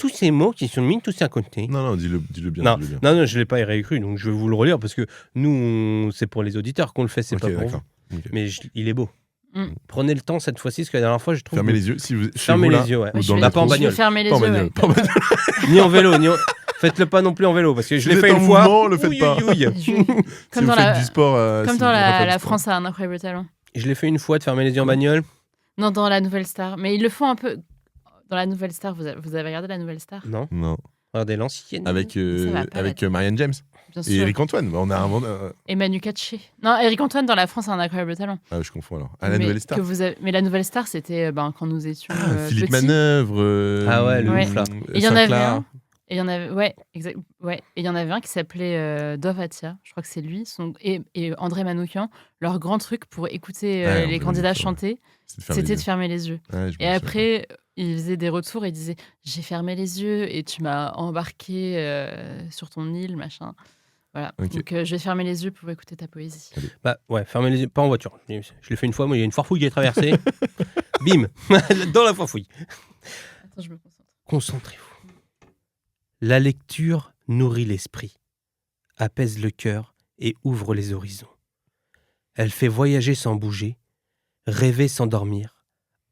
tous ces mots qui sont mis tous à côté. Non, dis-le bien. Non, dis-le bien. non, je ne l'ai pas réécrit, donc je vais vous le relire parce que nous, c'est pour les auditeurs qu'on le fait, c'est Ok, pas pour vous. d'accord. Ok. Mais il est beau. Mm. Prenez le temps cette fois-ci, parce que la dernière fois, je trouve. Fermez les yeux. Si vous, chez Fermez vous, là, les yeux, ouais. ou je dans vais- le Bah, pas en métro, je vais bagnole. fermer les Pas en yeux. bagnole, ouais. pas en bagnole. Ni en vélo, faites-le pas non plus en vélo, parce que je Si l'ai vous fait êtes une en fois. mouvement, le faites Ouille, pas. ouille, ouille. Je vais- Si Comme vous dans faites la, du sport. comme si dans vous voulez faire la du sport. France a un incroyable talent. Je l'ai fait une fois de fermer les yeux en bagnole. Non, dans la Nouvelle Star. Mais ils le font un peu. Dans la Nouvelle Star, vous avez regardé la Nouvelle Star Non. Non. Regardez l'ancienne. Avec, Ça va pas, la Marianne James Bien et sûr. Eric Antoine. Bah, on a inventé. Et Manu Katché. Non, Eric Antoine dans la France a un incroyable talent. Ah, je confonds alors. À la Mais Nouvelle Star. Mais la Nouvelle Star, c'était quand nous étions Philippe petits. Manœuvre. Ah ouais, le Ouais. ouf là. Et il y en avait Sinclair. un. Et il y en avait, ouais, exact, ouais. Et il y en avait un qui s'appelait Dov Atia. Je crois que c'est lui. Et André Manoukian. Leur grand truc pour écouter Ouais, les André candidats Manoukian, chanter, C'est de fermer c'était les de yeux. fermer les yeux. Ouais, je Et me souviens. après, il faisait des retours et il disait j'ai fermé les yeux et tu m'as embarqué sur ton île, machin. Voilà. Ok. Donc je vais fermer les yeux pour écouter ta poésie. Bah ouais, fermez les yeux, pas en voiture. Je l'ai fait une fois, moi il y a une farfouille qui est traversée. Bim, dans la farfouille. Attends, je me concentre. Concentrez-vous. La lecture nourrit l'esprit, apaise le cœur et ouvre les horizons. Elle fait voyager sans bouger, rêver sans dormir,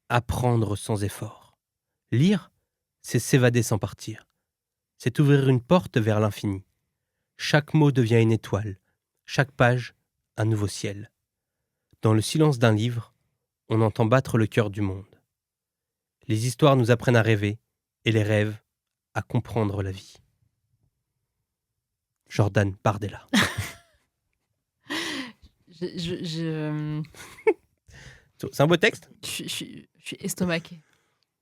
apprendre sans effort. Lire, c'est s'évader sans partir. C'est ouvrir une porte vers l'infini. Chaque mot devient une étoile, chaque page un nouveau ciel. Dans le silence d'un livre, on entend battre le cœur du monde. Les histoires nous apprennent à rêver, et les rêves à comprendre la vie. Jordan Bardella. C'est un beau texte. Je suis estomaquée.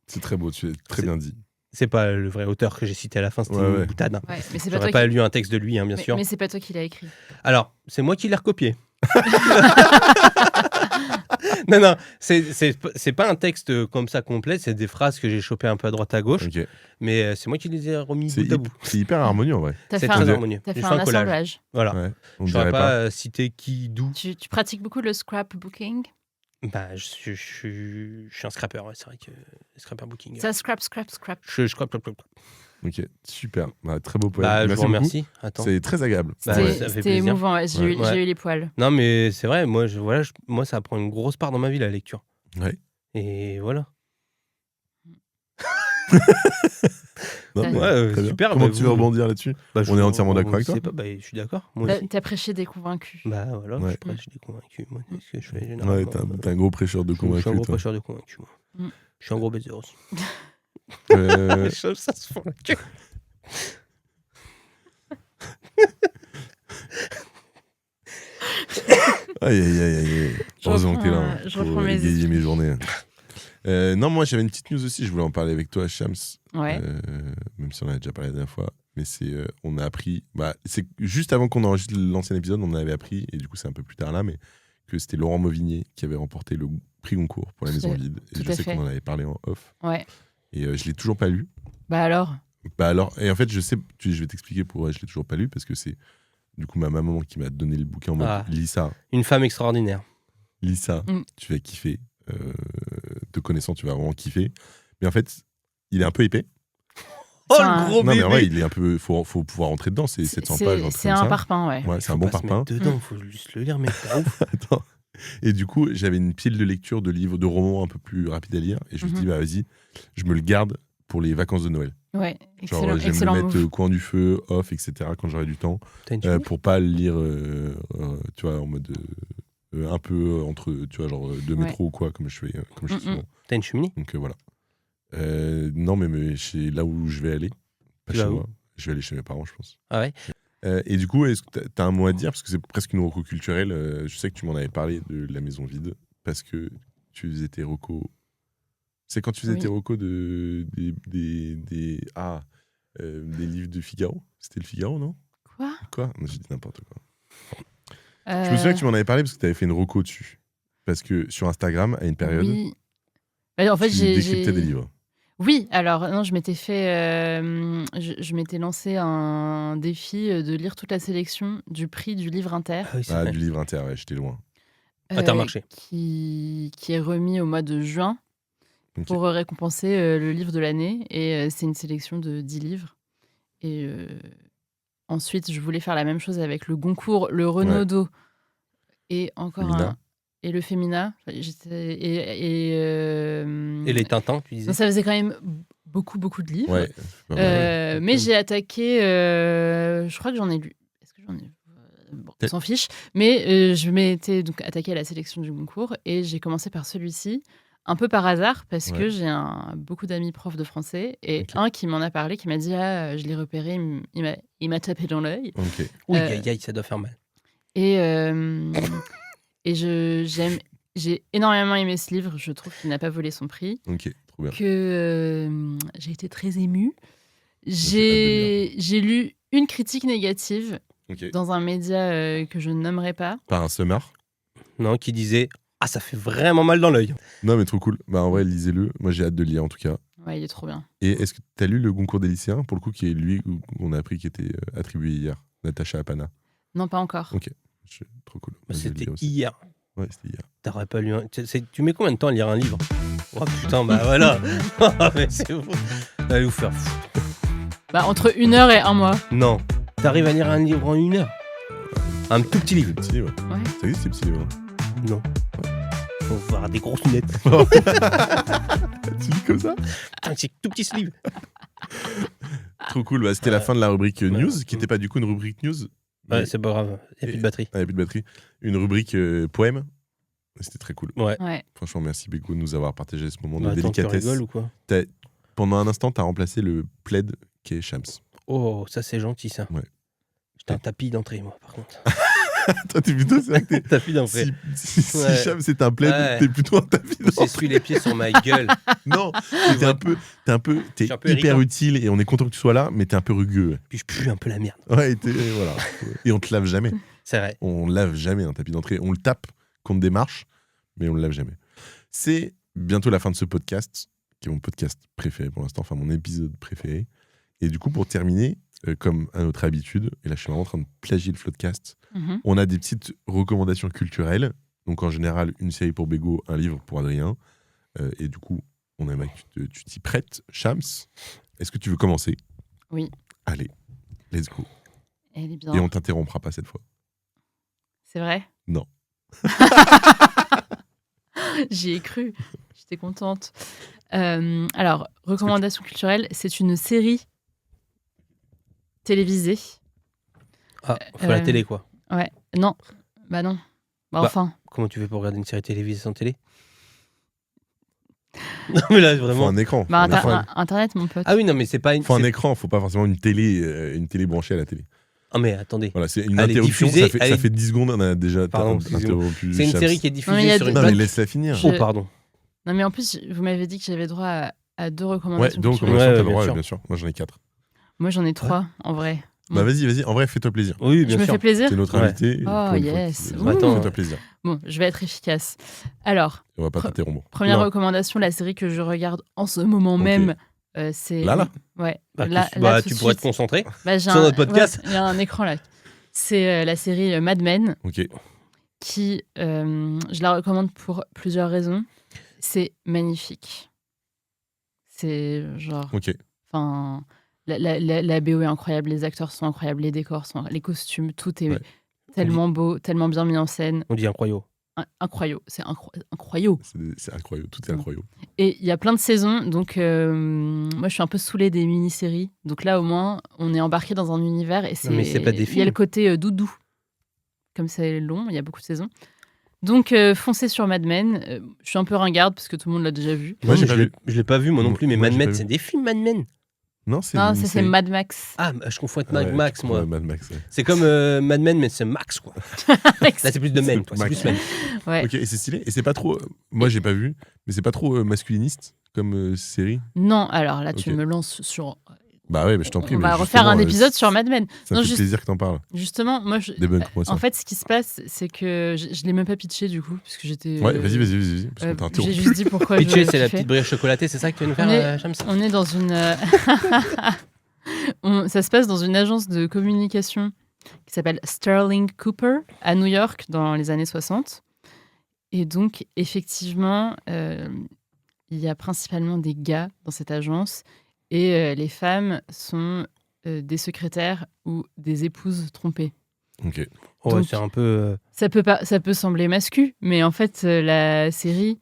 C'est très beau, tu es très bien dit. C'est pas le vrai auteur que j'ai cité à la fin, c'était Ouais, une ouais. boutade. Hein. Ouais, mais c'est pas J'aurais toi pas qui... lu un texte de lui, hein, bien sûr. Mais c'est pas toi qui l'as écrit. Alors, c'est moi qui l'ai recopié. Non, c'est pas un texte comme ça complet, c'est des phrases que j'ai chopées un peu à droite à gauche, Ok. mais c'est moi qui les ai remis C'est bout à bout. c'est hyper harmonieux en vrai. T'as C'est fait, très un... harmonieux. t'as J'ai fait fait un un collage. assemblage. Voilà. Ouais. On J'aurais dirait pas pas. cité qui, d'où. Tu pratiques beaucoup le scrapbooking. Bah, je suis un scrapper, ouais, c'est vrai que scrapper booking. Ça, scrap. Je scrape. Ok, super. Bah, très beau poème. Bah, je Merci vous beaucoup. remercie. Attends. C'est très agréable. Bah, C'était ouais, ça fait c'était plaisir. émouvant. Ouais. J'ai eu, Ouais. j'ai eu les poils. Non, mais c'est vrai, moi, ça prend une grosse part dans ma vie, la lecture. Ouais. Et voilà. Non, Ouais, mais ouais, très bien. super, Comment bah, tu veux vous- rebondir là-dessus Bah, On est entièrement d'accord avec toi. sais pas, bah, je suis d'accord. Moi aussi. T'as prêché des convaincus. Bah voilà, Ouais. je prêche des convaincus. Moi, c'est ce que je fais Ouais, généralement. t'es un gros prêcheur de Je suis un convaincu. gros toi. prêcheur de convaincus, moi. Mm. Je suis un gros baiser aussi. Euh, Ça se fond la queue. Aïe, aïe, aïe, aïe. Je Heureusement que t'es là reprends, hein, je pour reprends mes égayer esprits. mes journées. Non, moi j'avais une petite news aussi, je voulais en parler avec toi, Shams. Ouais. Même si on en a déjà parlé la dernière fois. Mais on a appris, c'est juste avant qu'on enregistre l'ancien épisode, on avait appris, et du coup c'est un peu plus tard là, mais que c'était Laurent Mauvigné qui avait remporté le prix Goncourt pour La Tout Maison à- Vide. Et tout je à sais fait. qu'on en avait parlé en off. Ouais. Et je l'ai toujours pas lu. Bah alors. Bah alors, et en fait, je sais, je vais t'expliquer pourquoi je l'ai toujours pas lu, parce que c'est du coup ma maman qui m'a donné le bouquin en mode Ah. lis ça, Une femme extraordinaire. Mm. tu vas kiffer. Te connaissant, tu vas vraiment kiffer. Mais en fait, il est un peu épais. Oh, C'est le un- gros Non, mais en vrai, bébé. il est un peu. Faut pouvoir rentrer dedans, c'est 700 pages. un truc C'est comme un ça. parpaing, ouais. Ouais, c'est un Faut bon pas se parpaing. mettre dedans, faut juste le lire, mais pas ouf. Attends. Et du coup, j'avais une pile de lecture de livres, de romans un peu plus rapides à lire. Et je me suis dit, bah vas-y, je me le garde pour les vacances de Noël. Ouais, Genre, excellent, je vais excellent me le mettre move. au coin du feu, off, etc. quand j'aurai du temps. T'as une chemise Pour pas le lire, tu vois, en mode. Un peu entre, tu vois, genre de Ouais. métro ou quoi, comme je fais souvent. T'as une cheminée Donc voilà. Non, mais c'est là où je vais aller. Pas Tu chez vas où moi. Je vais aller chez mes parents, je pense. Ah ouais. Et du coup, est-ce que t'as un mot à dire? Parce que c'est presque une reco culturelle. Je sais que tu m'en avais parlé de La Maison Vide. Parce que tu faisais tes recos. C'est quand tu faisais Oui. tes recos des livres de Figaro? C'était le Figaro, non? Quoi Non, j'ai dit n'importe quoi. Je me souviens que tu m'en avais parlé parce que tu avais fait une reco dessus. Parce que sur Instagram, à une période, Oui. Bah, en fait, tu j'ai. décryptais des livres. Oui, alors non, je m'étais fait, je m'étais lancé un défi de lire toute la sélection du prix du livre inter, Ah oui, c'est Ah, vrai. du livre inter, ouais, j'étais loin. Intermarché. qui est remis au mois de juin. Ok. pour récompenser le livre de l'année. Et c'est une sélection de 10 livres. Et ensuite, je voulais faire la même chose avec le Goncourt, le Renaudot et encore Femina. et le Femina. Enfin, Et les Tintins, tu disais. donc ça faisait quand même beaucoup, beaucoup de livres. Ouais. c'est pas mal. Mais j'ai attaqué. Je crois que j'en ai lu. Est-ce que j'en ai. Bon, on s'en fiche. Mais je m'étais donc attaquée à la sélection du Goncourt et j'ai commencé par celui-ci, un peu par hasard, parce que j'ai beaucoup d'amis profs de français et Ok. un qui m'en a parlé, qui m'a dit je l'ai repéré, il m'a tapé dans l'œil. Ok. Oui, aïe, ça doit faire mal. Et j'ai énormément aimé ce livre. Je trouve qu'il n'a pas volé son prix. Ok. Trop bien. Que j'ai été très émue. J'ai J'ai lu une critique négative Ok. dans un média que je ne nommerai pas. Par un summer. Non, qui disait ah, ça fait vraiment mal dans l'œil. Non, mais trop cool. Bah, en vrai, lisez-le. Moi, j'ai hâte de le lire, en tout cas. Ouais, il est trop bien. Et est-ce que tu as lu le Goncourt des lycéens, pour le coup, qui est lui qu'on a appris qui était attribué hier, Natacha Apana? Non, pas encore. Ok. Trop cool. Moi, je vais le C'était lire aussi. hier. Ouais, c'était hier. T'aurais pas lu un... Tu mets combien de temps à lire un livre? Oh putain, bah voilà. Ah, mais c'est vous. Allez vous faire foutre. Bah, entre 1 heure et 1 mois. Non. T'arrives à lire un livre en 1 heure? Un tout petit livre? Des petits livres. Ouais. Ça existe, ces petits livres. Non. Faut avoir des grosses lunettes. Tu lis comme ça? Putain, c'est tout petit ce livre. Trop cool. Bah, c'était la fin de la rubrique news, qui n'était pas du coup une rubrique news. Ouais, mais- c'est pas grave. Il n'y a plus de batterie. Ah, il n'y a plus de batterie. Une rubrique poème. C'était très cool. Ouais. Ouais. Franchement, merci Beko de nous avoir partagé ce moment Bah, de attends, tu délicatesse. rigoles ou quoi? Pendant un instant, tu as remplacé le plaid qui est Shams. Oh, ça c'est gentil ça. Ouais. J'étais un tapis d'entrée moi par contre. Toi, t'es plutôt. C'est vrai que t'es- Tapis d'entrée. si Ouais. Shams c'est un plaid, Ouais. t'es plutôt un tapis On s'essuie les pieds sur ma gueule. Non, t'es Je suis un peu hyper irritant. utile et on est content que tu sois là, mais t'es un peu rugueux. Puis je pue un peu la merde. Ouais, et voilà. Et on te lave jamais. C'est vrai. On lave jamais un tapis d'entrée. On le tape contre des marches, mais on le lave jamais. C'est bientôt la fin de ce podcast, qui est mon podcast préféré pour l'instant, enfin mon épisode préféré. Et du coup, pour terminer, comme à notre habitude, et là je suis vraiment en train de plagier le Floodcast, Mhm. on a des petites recommandations culturelles. Donc en général, une série pour Bégo, un livre pour Adrien. Et du coup, on aimerait que tu t'y prêtes. Shams, est-ce que tu veux commencer? Oui. Allez, let's go. Elle est bien. Et on t'interrompra pas cette fois. C'est vrai? Non. J'y ai cru. J'étais contente. Alors, recommandation culturelle, c'est une série télévisée. Ah, faut la télé quoi. Ouais. Non. Bah non. Bah Bah, enfin. Comment tu fais pour regarder une série télévisée sans télé? Non mais là Faut vraiment. un écran. Bah, Faut un- Internet, mon pote. Ah oui non mais c'est pas une. faut un c'est- écran, faut pas forcément une télé branchée à la télé. Ah mais attendez. Voilà, c'est une Elle est interruption. diffusée, Ça elle est- fait 10 secondes, on a déjà Pardon, excusez-moi. interrompu. C'est une Shams. série qui est Non, mais il y diffusée a sur des- une Non, mais plateforme. laisse-la finir. Je- Oh pardon. Non, mais en plus, vous m'avez dit que j'avais droit à 2 Ouais, recommandations donc culturelles. t'as le bien droit, sûr. bien sûr. Moi j'en ai 4. Moi, j'en ai 3, en vrai. Bah vas-y, en vrai, fais-toi plaisir. Oui Je bien me sûr. fais plaisir. T'es notre Ouais. invité. Oh, yes. Ouh. Attends, Fais-toi plaisir. Bon, je vais être efficace. Alors, On va pas Pre- t'interrompre. première Non. recommandation, la série que je regarde en ce moment Ok. même, c'est... Là Ouais. Bah, là, tu là, tout tu de pourrais te suite. concentrer. Bah, j'ai sur notre podcast. ouais, il y a un écran là. C'est la série Mad Men, Ok. qui, je la recommande pour plusieurs raisons. C'est magnifique. C'est genre... Ok. Enfin, la BO est incroyable, les acteurs sont incroyables, les décors sont... Les costumes, tout est Ouais. tellement beau, tellement bien mis en scène. On dit incroyable. Incroyable, c'est incroyable. C'est incroyable. Tout est incroyable. Et il y a plein de saisons, donc moi je suis un peu saoulée des mini-séries. Donc là au moins, on est embarqué dans un univers et mais c'est pas des il y a films. le côté doudou. Comme c'est long, il y a beaucoup de saisons. Donc foncez sur Mad Men. Je suis un peu ringarde parce que tout le monde l'a déjà vu. Moi, Non, j'ai mais pas vu. Je l'ai pas vu moi non Moi- plus mais moi, Mad j'ai Men pas c'est vu. des films Mad Men. Non, c'est Non, une ça c'est série. Mad Max. Ah je confonds avec Mad Ouais, Max tu moi. comprends, Mad Max. Ouais. C'est comme Mad Men mais c'est Max quoi. Là c'est plus de Men quoi. C'est Max. plus Men. Ouais. Ok, et c'est stylé. Et c'est pas trop. Moi, j'ai pas vu, mais c'est pas trop masculiniste comme série. Non, alors là tu Ok. me lances sur... Bah ouais, mais je t'en prie. On mais va refaire justement, un épisode sur Mad Men. Ça Non, me fait juste- plaisir que t'en parles. Justement, moi Débunk-moi ça. en fait ce qui se passe c'est que je l'ai même pas pitché du coup, puisque j'étais... Ouais, vas-y, parce qu'on t'a J'ai interrompu. juste dit pourquoi Pitché je c'est la kiffais. petite brioche chocolatée c'est ça que tu vas nous faire On est- Shams? On est dans une... ça se passe dans une agence de communication qui s'appelle Sterling Cooper à New York dans les années 60. Et donc, effectivement, il y a principalement des gars dans cette agence et les femmes sont des secrétaires ou des épouses trompées. Ok. Ouais, Donc, c'est un peu. ça peut sembler mascu, mais en fait, la série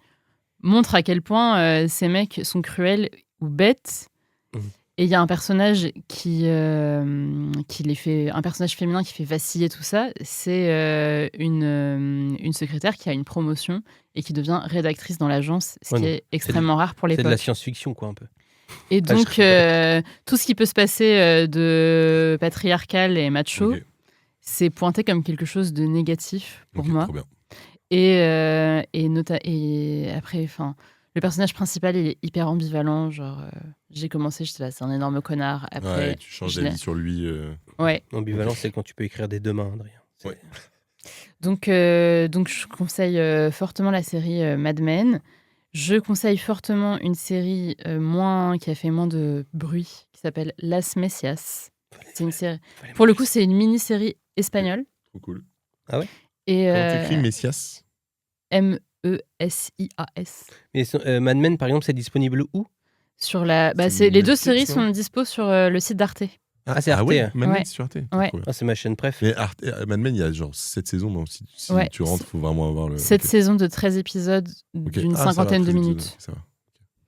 montre à quel point ces mecs sont cruels ou bêtes. Et il y a un personnage un personnage féminin qui fait vaciller tout ça. C'est une secrétaire qui a une promotion et qui devient rédactrice dans l'agence, ce qui est extrêmement rare pour C'est de l'époque. la science-fiction, quoi, un peu. Et donc, tout ce qui peut se passer de patriarcal et macho, Ok. c'est pointé comme quelque chose de négatif pour Ok, moi. trop bien. Et après, le personnage principal, il est hyper ambivalent. Genre, j'ai commencé, j'étais là, c'est un énorme connard. Après, Ouais, tu changes d'avis sur lui. Ouais. Ambivalence, c'est quand tu peux écrire des deux mains, Adrien. C'est- Ouais. Donc, je conseille fortement la série Mad Men. Je conseille fortement une série qui a fait moins de bruit, qui s'appelle Las Mesias. C'est une série. Pour le coup, c'est une mini-série espagnole. Trop cool. Et Comment t'écris Messias? Mesias. Mais Mad Men, par exemple, c'est disponible où? Sur la... C'est les deux Netflix, séries non sont dispo sur le site d'Arte. Ah, c'est Arte. ouais, Mad Men, Ouais. c'est sur Arte. Ouais. Trop bien. Ah, c'est ma chaîne préf. Mais Mad Men, il y a genre 7 saisons, donc si Ouais. tu rentres, il faut vraiment avoir le. Cette ok. saison de 13 épisodes Ok. d'une Ah, ça va, cinquantaine de 13 épisodes, minutes. ça va. Ok.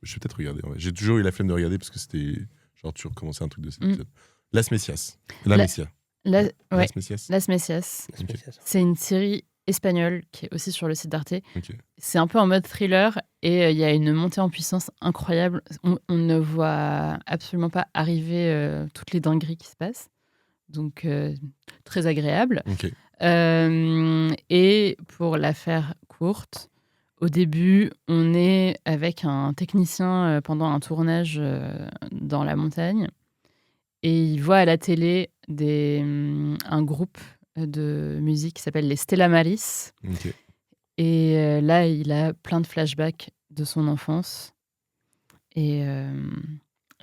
Je vais peut-être regarder. Ouais. J'ai toujours eu la flemme de regarder parce que c'était. Genre, tu recommençais un truc de cet épisode. Las Messias. La La- Messia. Ouais, Las Messias. Las Mesias. C'est spécial, ça. C'est une série espagnole qui est aussi sur le site d'Arte. Ok. C'est un peu en mode thriller et il y a une montée en puissance incroyable. On ne voit absolument pas arriver toutes les dingueries qui se passent. Donc, très agréable. Ok. Et pour la faire courte, au début, on est avec un technicien pendant un tournage dans la montagne et il voit à la télé un groupe de musique qui s'appelle les Stella Maris. Ok. Et là, il a plein de flashbacks de son enfance. Et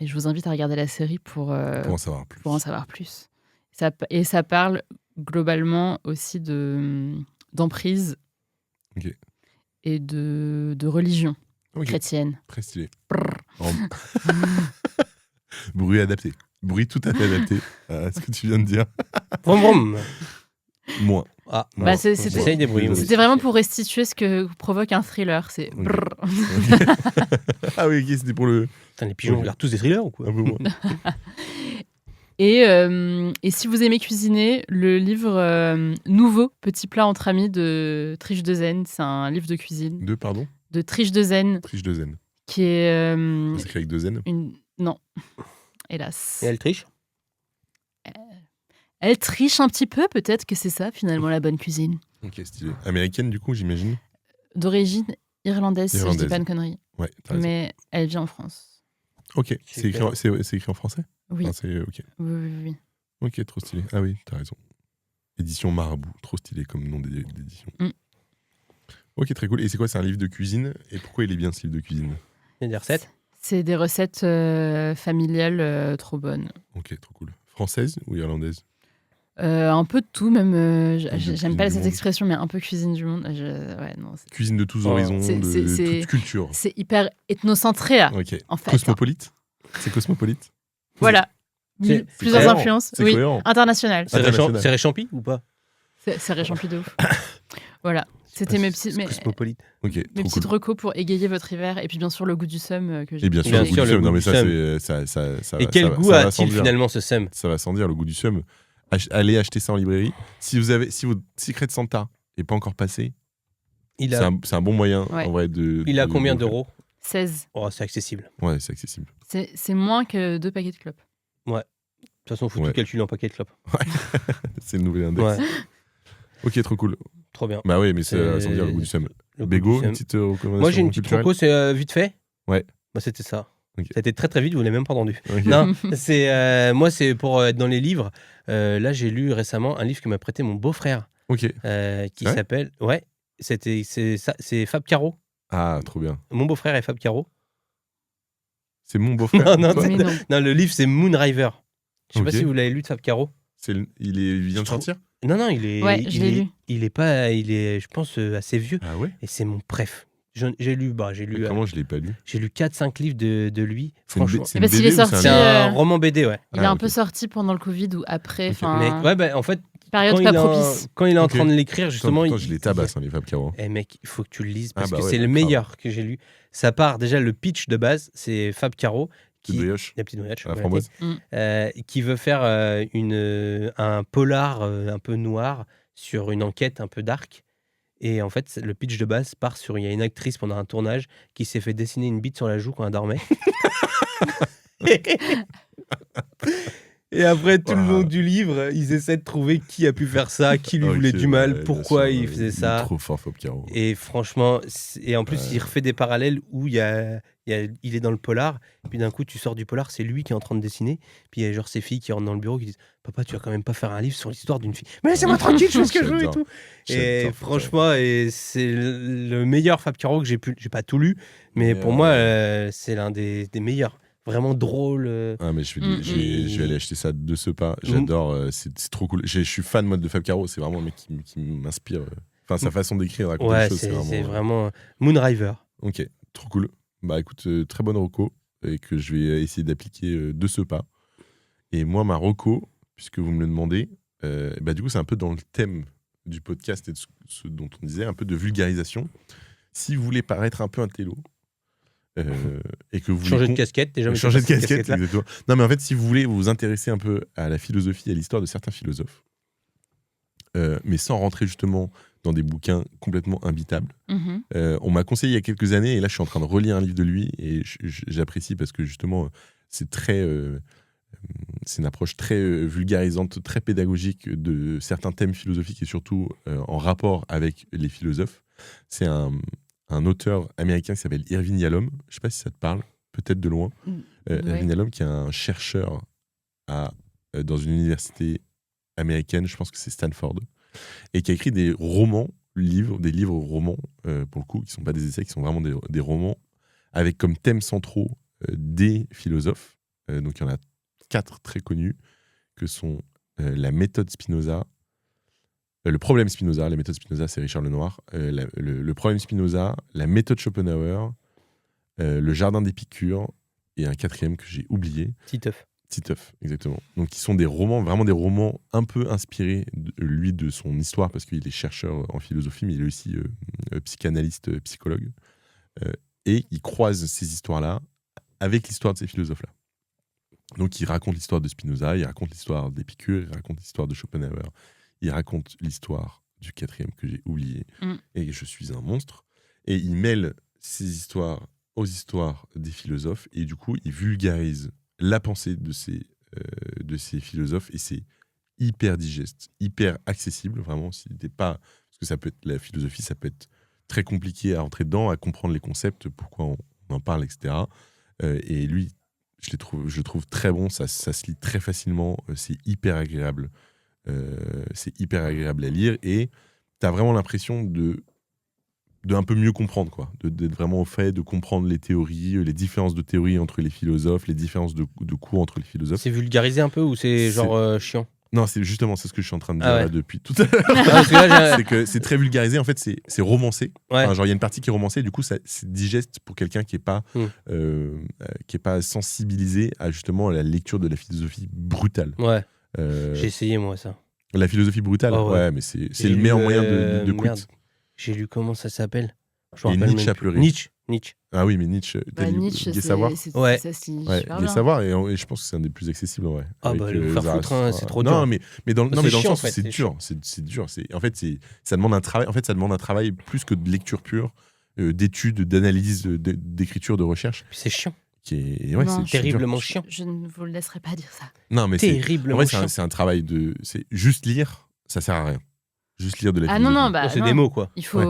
je vous invite à regarder la série pour Pour en savoir plus. en savoir plus. Ça parle globalement aussi d'emprise Ok. et de religion Ok. chrétienne. Très stylé. Brrr. Bruit adapté. Bruit tout à fait adapté à ce que tu viens de dire. Vroom, vroom. Moins. Ah, Moins. Bah, c'était- J'essaye des bruits. C'était vraiment pour restituer ce que provoque un thriller. C'est Ok. brrr. Ah oui, ok, c'était pour le. Putain, les pigeons Ok. regardent tous des thrillers ou quoi? Un peu moins. Et si vous aimez cuisiner, le livre nouveau, Petit plat entre amis de Triche de Zen, c'est un livre de cuisine Deux, pardon. de Triche de Zen Triche de zen. qui est Ça s'écrit avec deux zen. Non, hélas. Et elle triche? Elle triche un petit peu, peut-être que c'est ça finalement la bonne cuisine. Ok, stylé. Américaine, du coup, j'imagine. D'origine irlandaise, si je dis Irlandaise. pas une connerie. Ouais, t'as raison. Mais elle vit en France. Ok, c'est écrit, c'est écrit en français. Oui, Enfin, c'est ok. oui. Ok, trop stylé. Ah oui, t'as raison. Édition Marabout, trop stylé comme nom d'édition. Mm. Ok, très cool. Et c'est quoi? C'est un livre de cuisine. Et pourquoi il est bien ce livre de cuisine? Il y a des recettes? C'est des recettes familiales trop bonnes. Ok, trop cool. Française ou irlandaise? Un peu de tout, même. de J'aime cuisine pas du cette monde. expression, mais un peu cuisine du monde. Ouais, non, Cuisine de tous Oh. horizons, C'est- de c'est- toute culture. c'est hyper ethnocentré, là, Ok. en fait. Cosmopolite? C'est cosmopolite? Voilà. C'est- Plusieurs cohérent. influences. C'est Oui, cohérent. internationales. Ah, international. C'est réchampi ou pas? C'est réchampi de ouf. Voilà. C'était mes petites, Cosmopolite. Ok, mes trop petites cool. recos pour égayer votre hiver. Et puis, bien sûr, le goût du seum que j'ai. Et bien sûr, Bien le goût sûr, du le seum. goût Non, mais du ça, seum. ça Et va- quel ça va- goût ça va sans a-t-il dire. finalement ce seum? Ça va sans dire, le goût du seum. Allez acheter ça en librairie. Si votre Secret Santa n'est pas encore passé, Il c'est un bon moyen Ouais. en vrai de. a combien de- d'euros? 16. Oh, c'est accessible. Ouais, c'est accessible. C'est moins que 2 paquets de clopes. De toute façon, faut Ouais. tout calculer en paquet de clopes. C'est le nouvel index. Ouais, Ok, trop cool. trop bien. Bah oui, mais c'est C'est- sans dire le goût du seum. Le goût Bégo, du seum. une petite recommandation Moi, j'ai une petite culturelle. proco, c'est vite fait. Ouais. Bah, c'était ça. Ok. Ça a été très très vite, vous l'avez même pas entendu. Ok. Non, moi, c'est pour être dans les livres. Là, j'ai lu récemment un livre que m'a prêté mon beau-frère Ok. qui Ouais s'appelle. Ouais, c'est Fab Caro. Ah, trop bien. Mon beau-frère est Fab Caro. C'est mon beau-frère. Non, Quoi Mais non. Non, le livre, c'est Moonriver. Je sais Ok. pas si vous l'avez lu de Fab Caro. Il vient de Je trouve- sortir? Non, il est. Ouais, je l'ai lu. Il est pas. Il est, je pense, assez vieux. Ah ouais? Et c'est mon préf. J'ai lu, Comment je l'ai pas lu? j'ai lu 4-5 livres de lui. C'est une Franchement, c'est Parce une qu'il est BD ou sorti, c'est un- un roman BD, ouais. Il est Ah, un ok. peu sorti pendant le Covid ou après. Ok. Mais Enfin, ouais, en fait, période quand pas il est en- propice. quand il est en Ok. train de l'écrire, justement, Putain, je les tabasse, les Fab Caro. Eh mec, il faut que tu le lises Ah parce bah que ouais, c'est le grave. meilleur que j'ai lu. Ça part déjà le pitch de base, c'est Fab Caro Petite brioche la petite brioche, à la ouais, framboise. qui veut faire un polar un peu noir sur une enquête un peu dark. Et en fait, le pitch de base part sur il y a une actrice pendant un tournage qui s'est fait dessiner une bite sur la joue quand elle dormait. Et après, tout le long Waouh. du livre, ils essaient de trouver qui a pu faire ça, qui lui Ok, voulait du mal, ouais, bien pourquoi sûr, il faisait est ça. trop fort, Fab Caro. Et franchement, et en plus, il refait des parallèles où il est dans le polar, puis d'un coup, tu sors du polar, c'est lui qui est en train de dessiner, puis il y a genre ses filles qui rentrent dans le bureau qui disent Papa, tu vas quand même pas faire un livre sur l'histoire d'une fille. Mais laissez-moi tranquille, je fais ce que je veux et J'adore. tout. Et J'adore, franchement, c'est le meilleur Fab Caro que j'ai pas tout lu, mais Mais, pour moi, c'est l'un des meilleurs. Vraiment drôle. Ah, mais je vais aller acheter ça de ce pas. Mm. J'adore, c'est trop cool. Je suis fan moi, de Fab Caro, c'est vraiment un mec qui m'inspire. Enfin, sa façon d'écrire, raconter Ouais, les choses, c'est vraiment Moonriver. Ok, trop cool. Bah écoute, très bonne reco, et que je vais essayer d'appliquer de ce pas. Et moi, ma reco, puisque vous me le demandez, bah du coup, c'est un peu dans le thème du podcast et de ce dont on disait, un peu de vulgarisation. Si vous voulez paraître un peu intello, et que vous Changer de casquette, déjà. mais changer de c'est pas cette casquette, casquette-là. exactement. Non, mais en fait, si vous voulez vous intéresser un peu à la philosophie, à l'histoire de certains philosophes, mais sans rentrer justement dans des bouquins complètement imbitables, Mhm. on m'a conseillé il y a quelques années, et là je suis en train de relire un livre de lui, et j'apprécie parce que justement, c'est c'est une approche très vulgarisante, très pédagogique de certains thèmes philosophiques, et surtout en rapport avec les philosophes. C'est un auteur américain qui s'appelle Irvin Yalom. Je ne sais pas si ça te parle, peut-être de loin. Ouais. Irvin Yalom, qui est un chercheur dans une université américaine, je pense que c'est Stanford, et qui a écrit des livres-romans, pour le coup, qui ne sont pas des essais, qui sont vraiment des romans, avec comme thèmes centraux des philosophes. Donc il y en a 4 très connus, que sont la méthode Spinoza, le problème Spinoza, la méthode Spinoza, c'est Richard Lenoir, le problème Spinoza, la méthode Schopenhauer, le jardin d'Épicure, et un 4e que j'ai oublié. Titeuf, exactement. Donc, qui sont des romans, vraiment des romans un peu inspirés, lui, de son histoire, parce qu'il est chercheur en philosophie, mais il est aussi psychanalyste, psychologue. Et il croise ces histoires-là avec l'histoire de ces philosophes-là. Donc, il raconte l'histoire de Spinoza, il raconte l'histoire d'Épicure, il raconte l'histoire de Schopenhauer, il raconte l'histoire du 4e que j'ai oublié, et je suis un monstre. Et il mêle ces histoires aux histoires des philosophes, et du coup, il vulgarise la pensée de ces philosophes, et c'est hyper digeste, hyper accessible, vraiment. Si t'es pas, parce que ça peut être, la philosophie, ça peut être très compliqué à rentrer dedans, à comprendre les concepts, pourquoi on en parle, etc. Et lui, je le trouve très bon, ça se lit très facilement, c'est hyper agréable. C'est hyper agréable à lire, et tu as vraiment l'impression de un peu mieux comprendre, quoi, d'être vraiment au fait, de comprendre les théories, les différences de théories entre les philosophes, les différences de cours entre les philosophes. C'est vulgarisé un peu ou c'est genre chiant? Non, c'est justement ce que je suis en train de dire là depuis tout à l'heure. Parce que là, C'est que c'est très vulgarisé, en fait, c'est romancé. Ouais. Enfin, genre, il y a une partie qui est romancée, et du coup, c'est digeste pour quelqu'un qui est pas sensibilisé à justement la lecture de la philosophie brutale. Ouais. J'ai essayé, moi, ça. La philosophie brutale, Oh, ouais. ouais, mais c'est le meilleur moyen de merde. quit. J'ai lu comment ça s'appelle. Et Nietzsche a pleuré. Nietzsche. Ah oui, mais Nietzsche, t'as lu Nietzsche, Gai Savoir. Ouais. Ça se lit Ouais, super Gai bien. Savoir, et je pense que c'est un des plus accessibles, ouais. Ah Avec, bah, le faire foutre, hein, c'est trop dur. Non, mais dans C'est le chiant, sens en où fait, c'est c'est dur. C'est dur. En fait, ça demande un travail. En fait, ça demande un travail plus que de lecture pure, d'étude, d'analyse, d'écriture, de recherche. Puis c'est chiant. Qui est, ouais, Non, c'est Terriblement dur. chiant. Je ne vous le laisserai pas dire ça. Non, mais en Terriblement vrai, chiant. c'est un travail de. C'est juste lire, ça sert à rien. Juste lire de la Ah non, philosophie. non, bah c'est non. des mots, quoi. Il faut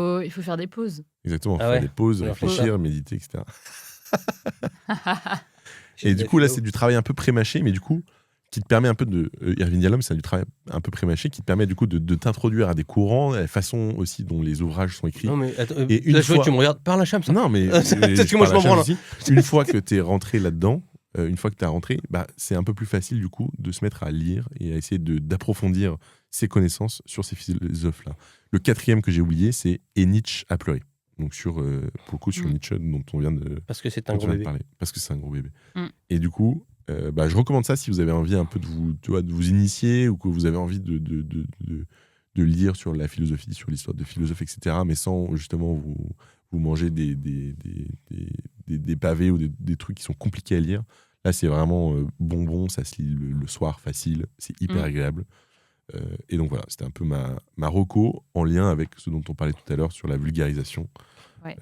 faire des pauses. Exactement, Ah faire ouais. des pauses, Alors, réfléchir, méditer, etc. Et du coup, là, c'est du travail un peu pré-mâché, mais du coup, qui te permet un peu de. Irvin Yalom, c'est du travail un peu pré-mâché, qui te permet du coup de t'introduire à des courants, à la façon aussi dont les ouvrages sont écrits. Non, mais attends, Et une là, je vois fois- que tu me regardes par la chame, ça. Non, mais. Parce que moi, je m'en branle. aussi. Une fois que tu es rentré là-dedans, une fois que tu es rentré, bah, c'est un peu plus facile du coup de se mettre à lire et à essayer d'approfondir ses connaissances sur ces philosophes-là. Le 4e que j'ai oublié, c'est Et Nietzsche a pleuré. Donc pour le coup, sur Nietzsche, dont on vient de, Parce que c'est un gros bébé. parler. Parce que c'est un gros bébé. Mm. Et du coup, je recommande ça si vous avez envie un peu de vous initier ou que vous avez envie de lire sur la philosophie, sur l'histoire de philosophes, etc. Mais sans justement vous manger des pavés ou des trucs qui sont compliqués à lire. Là, c'est vraiment bonbon, ça se lit le soir, facile, c'est hyper agréable. Et donc voilà, c'était un peu ma reco en lien avec ce dont on parlait tout à l'heure sur la vulgarisation. Ouais.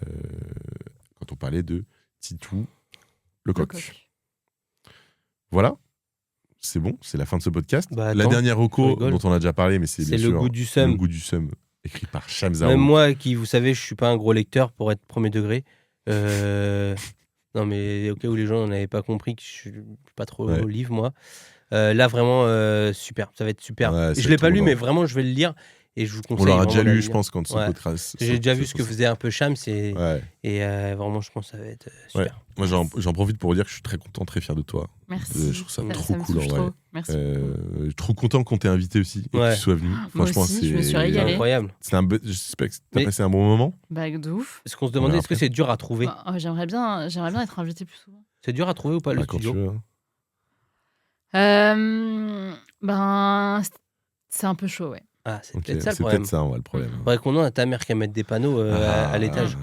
Quand on parlait de Titou le coq. coq. Voilà, c'est bon, c'est la fin de ce podcast. Bah, la attends, dernière reco je rigole. dont on a déjà parlé, mais c'est bien C'est sûr Le Goût du Seum. Le Goût du Seum, écrit par Shamsa. Même moi, qui, vous savez, je suis pas un gros lecteur pour être premier degré. Non, mais au cas où les gens n'avaient pas compris que je suis pas trop au livre, moi. Là, vraiment, super. Ça va être super. Ouais, Je l'ai pas lu, trop mais drôle. vraiment, je vais le lire. Et je vous conseille. On l'aura déjà vraiment de le lu, je lire. pense, quand ce Ouais. podcast. J'ai déjà vu ce que faisait un peu Shams et vraiment, je pense que ça va être super. Ouais. Moi, j'en profite pour dire que je suis très content, très fier de toi. Merci. Je trouve ça me trop cool en touche vrai. trop. Merci. Trop content qu'on t'ait invité aussi et Ouais. que tu sois venu. Moi Franchement, aussi, je me suis C'est régalée. incroyable. J'espère que t'as Mais- passé un bon moment. Bah, de ouf. Ce qu'on se demandait, est-ce que après. c'est dur à trouver Bah, j'aimerais bien être invitée plus souvent. C'est dur à trouver ou pas, le Bah, quand tu studio veux. Hein. Ben, c'est un peu chaud, ouais. Ah, c'est Ok, peut-être ça le c'est problème. peut-être ça, ouais, le problème. Faudrait qu'on ait ta mère qui mette des panneaux à l'étage.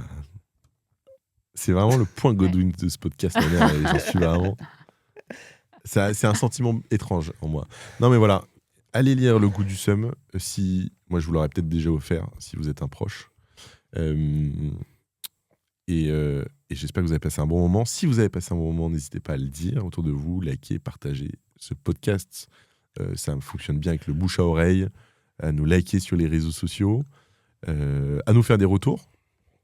C'est vraiment le point Godwin de ce podcast. ma mère, et j'en suis vraiment. C'est un sentiment étrange en moi. Non, mais voilà. Allez lire Le Goût du Seum. Moi, je vous l'aurais peut-être déjà offert si vous êtes un proche. Et j'espère que vous avez passé un bon moment. Si vous avez passé un bon moment, n'hésitez pas à le dire autour de vous, liker, partager ce podcast. Ça fonctionne bien avec le bouche à oreille. À nous liker sur les réseaux sociaux. À nous faire des retours.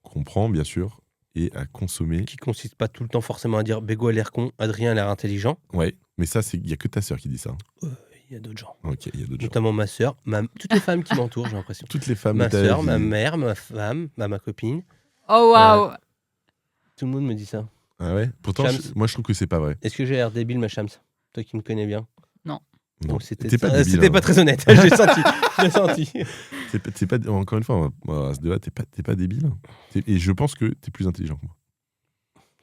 Qu'on prend, bien sûr. Et à consommer. Qui consiste pas tout le temps forcément à dire Bégo a l'air con, Adrien a l'air intelligent. Ouais, mais ça, il n'y a que ta sœur qui dit ça. Il y a d'autres gens. Ok, il y a d'autres gens. Notamment ma sœur, toutes les femmes qui m'entourent, j'ai l'impression. Toutes les femmes Ma de ta sœur, vie. ma mère, ma femme, ma copine. Oh, waouh! Tout le monde me dit ça. Ah ouais. Pourtant, Shams. moi, je trouve que c'est pas vrai. Est-ce que j'ai l'air débile, ma Shams? Toi qui me connais bien. Non. Donc c'était T'es pas débile, c'était hein. pas très honnête. J'ai senti. J'ai senti. T'es pas, encore une fois, t'es pas débile. Et je pense que t'es plus intelligent que moi.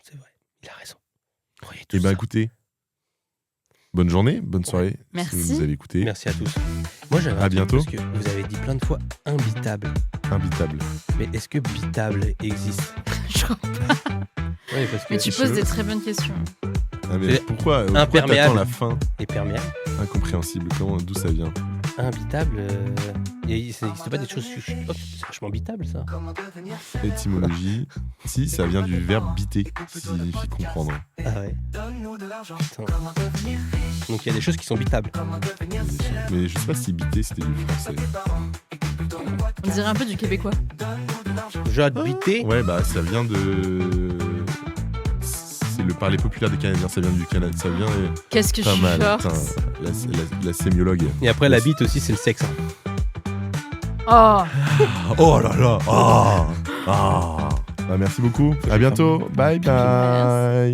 C'est vrai. Il a raison. Croyez Et tout ben ça. écoutez, bonne journée, bonne soirée. Merci. Si vous nous avez écouté. Merci à tous. Moi j'avais un À truc bientôt. parce que vous avez dit plein de fois imbitable. Imbitable. Mais est-ce que bitable existe? Je crois pas. Oui, parce que Mais tu poses des très bonnes questions. Ah, mais C'est pourquoi imperméable. t'attends la fin et perméable, incompréhensible? D'où ça vient? imbitable, ça n'existe pas des choses. Oh, c'est vachement bitable ça. Étymologie. Si, ça vient du verbe biter, qui signifie comprendre. Ah ouais. Putain. Donc il y a des choses qui sont bitables. Mais je sais pas si biter c'était du français. On dirait un peu du québécois. J'ai bité. Ouais, bah ça vient de. C'est le parler populaire des Canadiens, ça vient du Canada. Ça vient Qu'est-ce que je pas suis mal. forte. Putain, la sémiologue. Et après la bite aussi c'est le sexe. Oh! Oh là là! Bah, merci beaucoup. À bientôt. Bye bye.